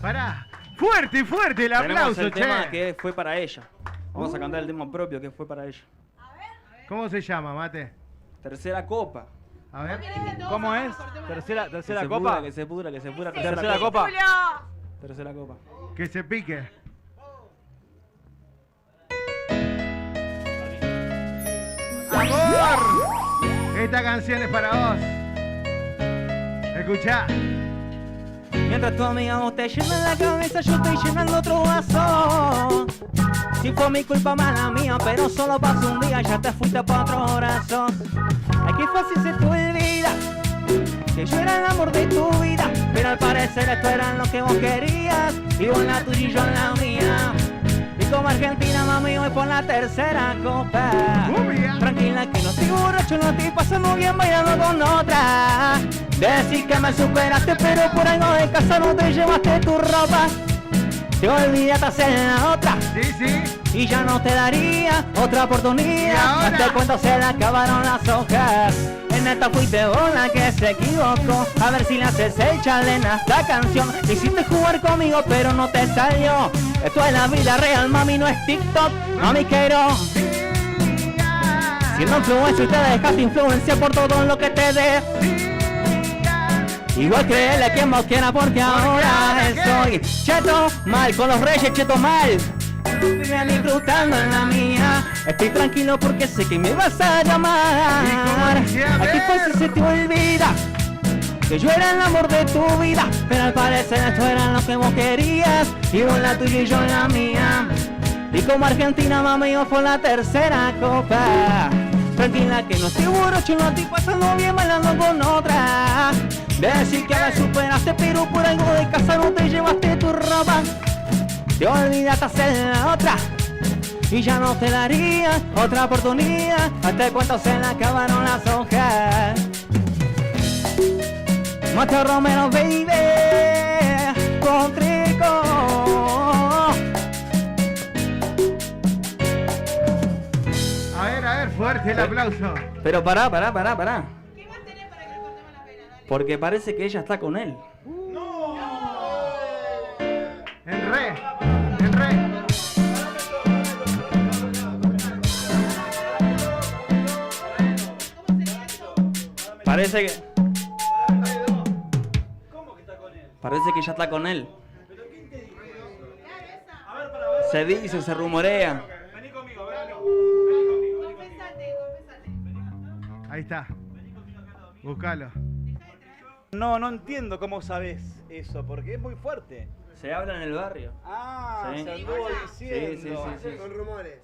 Pará. Fuerte, fuerte el Tenemos aplauso, el tema che. que fue para ella. Vamos a cantar el tema propio que fue para ella. ¿Cómo se llama, Mate? Tercera copa. A ver. ¿Cómo es? Tercera Que se copa. pudra, que se pudra, que se pudra. Tercera copa. Tercera copa. Que se pique. ¡Amor! Esta canción es para vos. Escuchá. Mientras tu amiga vos te llena la cabeza, yo estoy llenando otro vaso. Si fue mi culpa, mala mía, pero solo pasó un día, ya te fuiste pa' otro brazo. Ay, qué fácil se te olvida que yo era el amor de tu vida, pero al parecer esto era lo que vos querías, y vos en la tuya y yo en la mía. Y como Argentina, mami, voy por la tercera copa. Tranquila que no estoy borracho, no estoy pasando bien bailando con otra. Decir que me superaste, pero por algo de casa no te llevaste tu ropa. Te olvidaste en la otra. Sí, sí. Y ya no te daría otra oportunidad. No te cuento, se le acabaron las hojas. En esta fuiste vos la que se equivocó. A ver si le haces el challenge a esta canción. Quisiste jugar conmigo, pero no te salió. Esto es la vida real, mami, no es TikTok. Mami, quiero. Siendo influencer, te dejaste influencia por todo lo que te dé. Igual créele a quien vos quiera, porque ahora estoy cheto mal, con los reyes cheto mal. Estoy disfrutando en la mía. Estoy tranquilo porque sé que me vas a llamar. Aquí fácil se te olvida que yo era el amor de tu vida, pero al parecer esto era lo que vos querías, y vos la tuya y yo la mía. Y como Argentina, mami, yo por la tercera copa. Tranquila que no estoy borracho, no estoy pasando bien bailando con otra. Decir que me superaste, pero por algo de casa no te llevaste tu ropa. Te olvidaste hacer la otra, y ya no te daría otra oportunidad. Hasta cuánto se le acabaron las hojas. Macho Romero, baby, con Trico. A ver, fuerte el aplauso. Pero pará. ¿Qué más tenés para que le cortemos la pena? Dale. Porque parece que ella está con él. En re. Parece que... Parece que ya está con él. Se dice, se rumorea. Ahí está. Búscalo. No entiendo cómo sabes eso, porque es muy fuerte. Se habla en el barrio. Ah, Sí. se anduvo diciendo. Sí. Con rumores.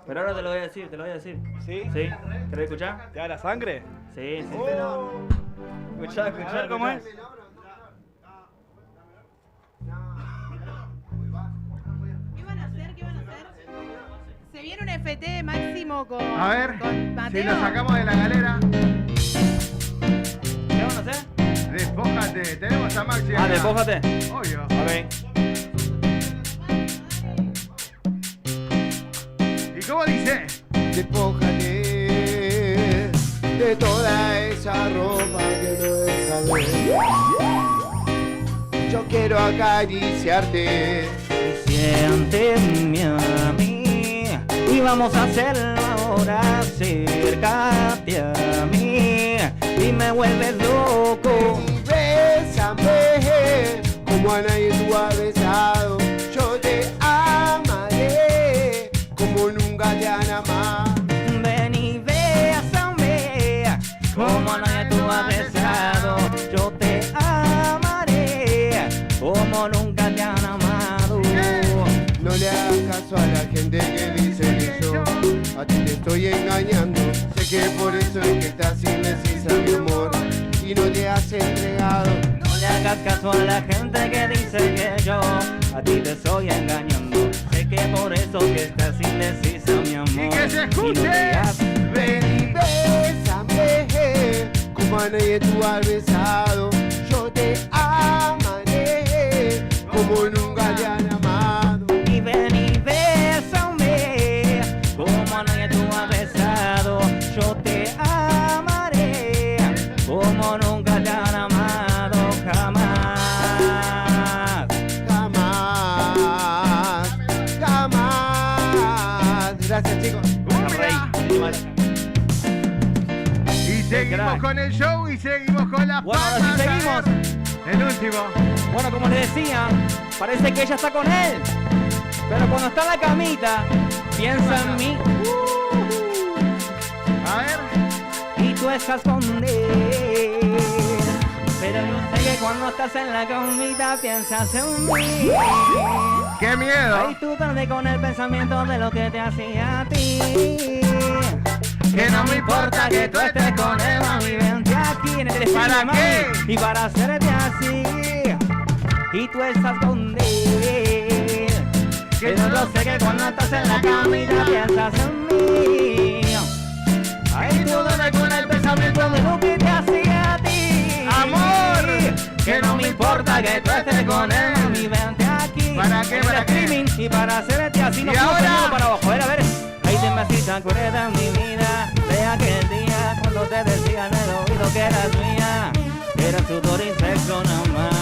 Pero ahora te lo voy a decir, ¿Sí? ¿Sí? ¿Querés escuchar? ¿Te da la sangre? Sí. Escuchá, A ver cómo es. ¿Qué van a hacer? Se viene un FT máximo con, A ver, con Mateo. si lo sacamos de la galera. ¿Qué van a hacer? Despójate. Tenemos a Maxi. Ah, acá. despójate. Obvio. Ok. ¿Y cómo dice? Despójate de toda esa ropa que no deja ver. Yo quiero acariciarte. Siénteme a mí y vamos a hacerlo ahora. Acércate a mí y me vuelves loco. Bésame como a nadie tú has besado. Yo te amaré como nunca te han amado. Ven y bésame como a nadie tú has besado. Yo te amaré como nunca te han amado. No le hagas caso a la gente que dice que yo a ti te estoy engañando. Sé que por eso es que estás indecisa, mi amor, y no te has entregado. No le hagas caso a la gente que dice que yo a ti te estoy engañando. Sé que por eso que estás indecisa, mi amor. Y que se escuche. Y no te has- Ven y bésame como a nadie tú has besado. Yo te amaré como nunca te han amado. Y ven y bésame como a nadie tú has besado. Yo te amaré como nunca te han amado jamás. Jamás, jamás. Gracias, chicos. Y seguimos con el show y seguimos con las Bueno, ahora palmas. sí A seguimos. ver, el último. Bueno, como les decía, parece que ella está con él. Pero cuando está en la camita, piensa en mí. A ver. Y tú estás con él. Pero yo sé que cuando estás en la camita, piensas en mí. ¡Qué miedo! Ahí tú tarde con el pensamiento de lo que te hacía a ti. Que no me importa que tú estés con él, mami, vente aquí en el ¿Para destino, qué? mami, y para hacerte así. Y tú estás con él. Pero yo sé que cuando estás en la camita piensas en mí. Ahí tú duermes con el pensamiento de lo que te hacía a ti. ¡Amor! Que no me importa que tú estés con él, mami, vente aquí. ¿Para qué? En el ¿Para qué? streaming y para hacerte así. Nos ¿Y fuimos ahora? poniendo para abajo. A ver. Ahí te me haciste acordar mi vida de aquel día cuando te decía en el oído que eras mía. Era sudor y sexo nada más.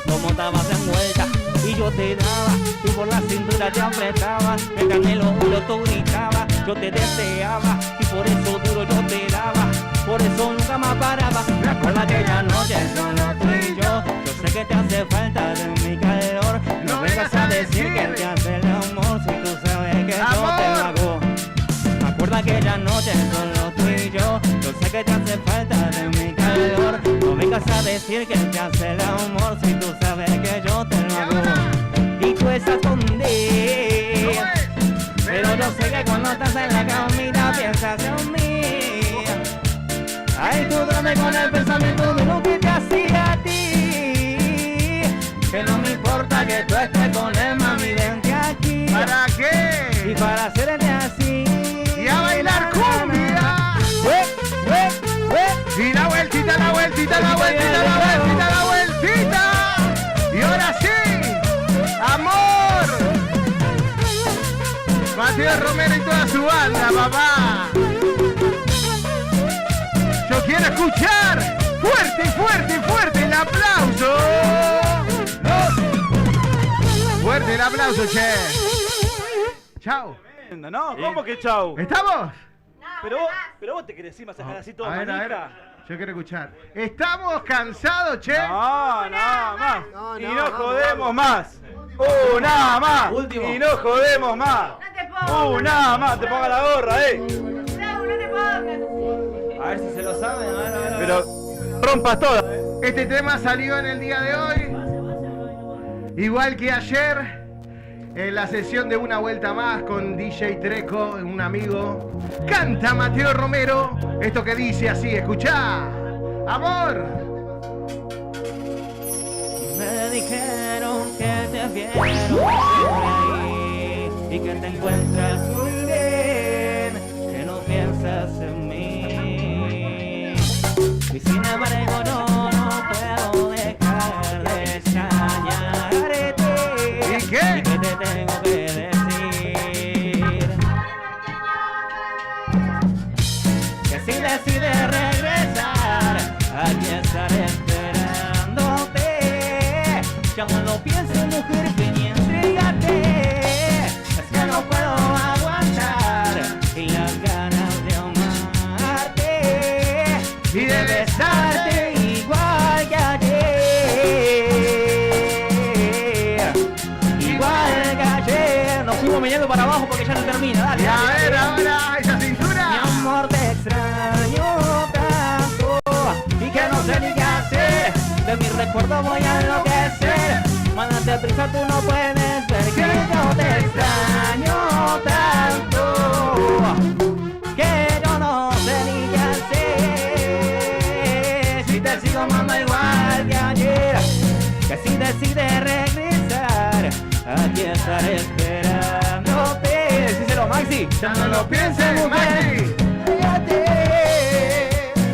Como estabas envuelta y yo te daba, tú por la cintura te apretabas, mientras en el oído tú gritabas, yo te deseaba y por eso duro yo te daba, por eso nunca me paraba. Me acuerdo aquella noche solo tú y yo sé que te hace falta de mi calor. No vengas a decir que te hace el amor si tú sabes que yo te lo hago. Me acuerdo aquella noche solo tú y yo sé que te hace falta de mi calor. No vengas a decir que te hace el amor si tú sabes que yo te lo hago. Y tú estás con él, pero yo sé que cuando estás en la camita piensas en mí. Ahí tú duermes con el pensamiento de lo que te hacía a ti. Que no me importa que tú estés con él, mami, vente aquí. ¿Para qué? Y para hacerte así. Y a bailar cumbia. Y la vueltita, la vueltita, la vueltita, la vueltita, la vueltita. Y ahora sí, amor. Mateo Romero y toda su banda, papá. Yo quiero escuchar fuerte, fuerte, fuerte el aplauso. Fuerte el aplauso, che. Chao. No, ¿cómo que chau? ¿Estamos? Pero vos te querés ir más así todo A ver, manija. yo quiero escuchar. ¿Estamos cansados, che? No, nada más. No, y no, no no, jodemos más. Nada más. Último. Y no jodemos más. No te pongas. Nada más. Te ponga la gorra, No te pongas. A ver si se lo saben, a ver. Pero rompas todas. Este tema salió en el día de hoy. Igual que ayer, en la sesión de Una Vuelta Más con DJ Treco, un amigo. Canta Mateo Romero. Esto que dice así, escuchá. Amor. Me dijeron que te vieron por ahí y que te encuentras muy bien, que no piensas en mí. Y sin embargo no puedo dejar de extrañarte. ¿Y qué? Y que te tengo que decir que si decides regresar, aquí estaré esperándote. Ya no lo pienses, mujer, ven y entrégate. Es que no puedo aguantar y de besarte igual que ayer. Igual que ayer. Nos fuimos mirando para abajo porque ya no termina. Dale, Y a dale, ver dale. ahora esa cintura. Mi amor, te extraño tanto y que no sé ni qué hacer. De mi recuerdo voy a enloquecer. Mándate prisa, tú no puedes ver que yo te extraño tanto que yo no sé ni qué hacer. Si te sigo amando igual que ayer, que si decides regresar, aquí estaré esperándote. Díselo, Maxi. Ya no lo pienses, Maxi. Fíjate,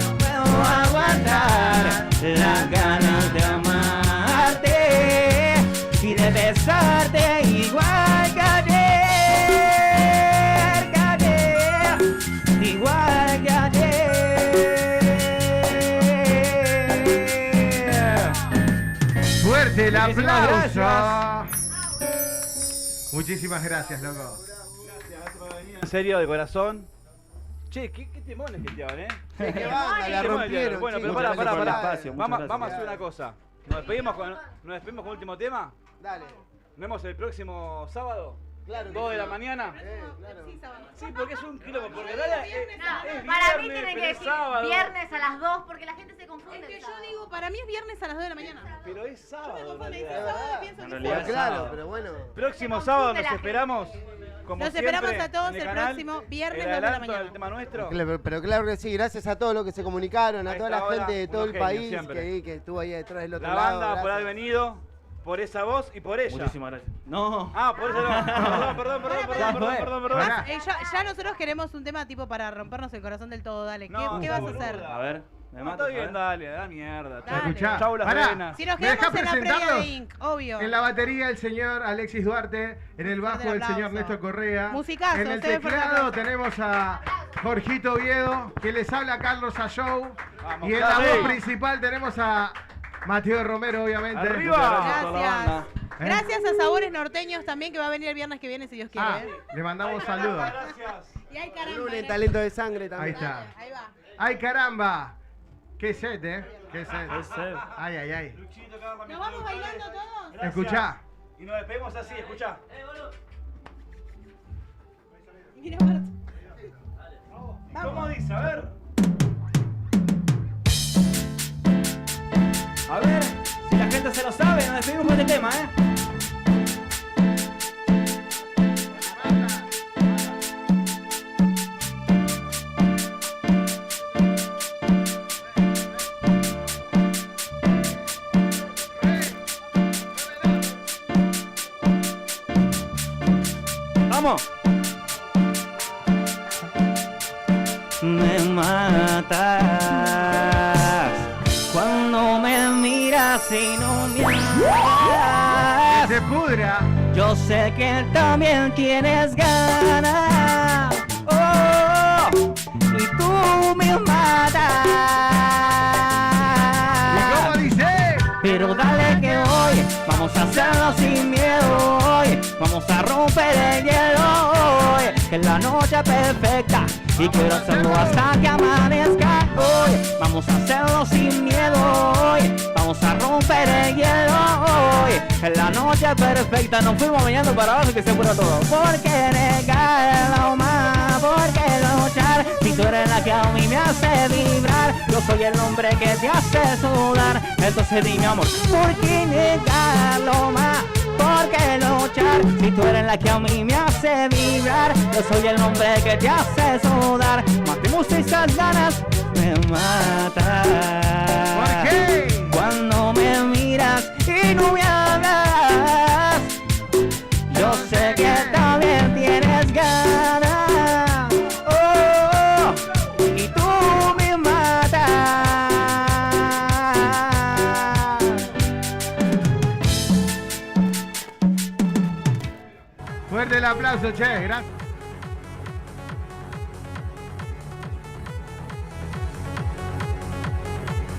no puedo aguantar las ganas de amarte y de besarte igual que ayer, igual que ayer. Fuerte el Muchísimas aplauso. Muchísimas gracias, loco. En serio, de corazón. Che, qué temones que llevan, Qué banda, la Qué temones rompieron. llevan. Bueno, pero chicos. pará. gracias por el espacio, muchas Vamos a gracias. hacer una cosa. ¿Nos despedimos con el último tema? Dale. ¿Nos vemos el próximo sábado? Claro que 2 de sí. la mañana. Claro. Sí, porque es un kilómetro. Porque ahora es Para mí viernes, tiene pero que es decir sábado. viernes a las 2 porque la gente se confunde. Es que el yo sábado. digo, para mí es viernes a las 2 de la mañana. Pero es sábado. en Me dice realidad. sábado y pienso En que es realidad sábado. es Claro, sábado. pero bueno. Próximo Se sábado confunde nos la esperamos. Como Los siempre, esperamos a todos en el canal, próximo viernes, el 2 de la adelanto mañana. del tema nuestro. Pero claro que sí, gracias a todos los que se comunicaron, a A toda esta la hora, gente de todo el unos genios país siempre. que estuvo ahí detrás del otro La lado. banda por gracias. haber venido, por esa voz y por ella. Muchísimas gracias. No. Ah, por eso no. Perdón. Además, ya nosotros queremos un tema tipo para rompernos el corazón del todo, dale. No, ¿Qué vas a boluda. hacer? A ver, me No, mato. está bien, dale, da mierda. Dale. Escuchá, Chau las pará. venas. Si nos ¿Me deja quedamos en la previa de presentarlos? Inc, obvio. En la batería el señor Alexis Duarte, en el bajo el aplauso. señor Néstor Correa. Musicazo, en el ustedes fuerte teclado aplauso. tenemos a Jorgito Oviedo, que les habla Carlos Ayou. Vamos, Y en la Carlos. voz principal tenemos a Mateo Romero, obviamente. Arriba. Gracias. ¿Eh? Gracias a Sabores Norteños también, que va a venir el viernes que viene, si Dios quiere. Ah, ¿eh? le mandamos saludos. Gracias. Y hay El caramba. lunes, gracias. talento de sangre también. Ahí está. Ahí va. ¡Ay, caramba! ¡Qué set, ¡Qué set! ¡Ay! Luchito, acá para ¿Nos vamos bailando todos? Gracias. Escuchá. Y nos despedimos así, escuchá. Mira, Marta. ¿Cómo dice? A ver. A ver, si la gente se lo sabe, nos despedimos con este tema, ¡Vamos! Me matas cuando me miras y no me hablas. ¡Que se pudra! Yo sé que también tienes ganas. Oh, y tú me matas. ¿Y cómo dice? Pero dale que hoy vamos a hacerlo sin miedo. Hoy vamos a romper el hielo. Hoy es la noche perfecta y quiero hacerlo hasta que amanezca. Hoy vamos a hacerlo sin miedo. Hoy vamos a romper el hielo. Hoy es la noche perfecta. Nos fuimos bañando para abajo y que se cura todo. ¿Por qué negarlo más? ¿Por qué luchar? Si tú eres la que a mí me hace vibrar. Yo soy el hombre que te hace sudar. Entonces dime amor, ¿por qué negarlo más? ¿Por qué luchar? Si tú eres la que a mí me hace vibrar. Yo soy el hombre que te hace sudar. Matemos esas ganas, me matas. ¿Por qué? Cuando me miras y no me hablas, yo sé que también tienes ganas. Oh, y tú me matas. Fuerte el aplauso, che. Gracias.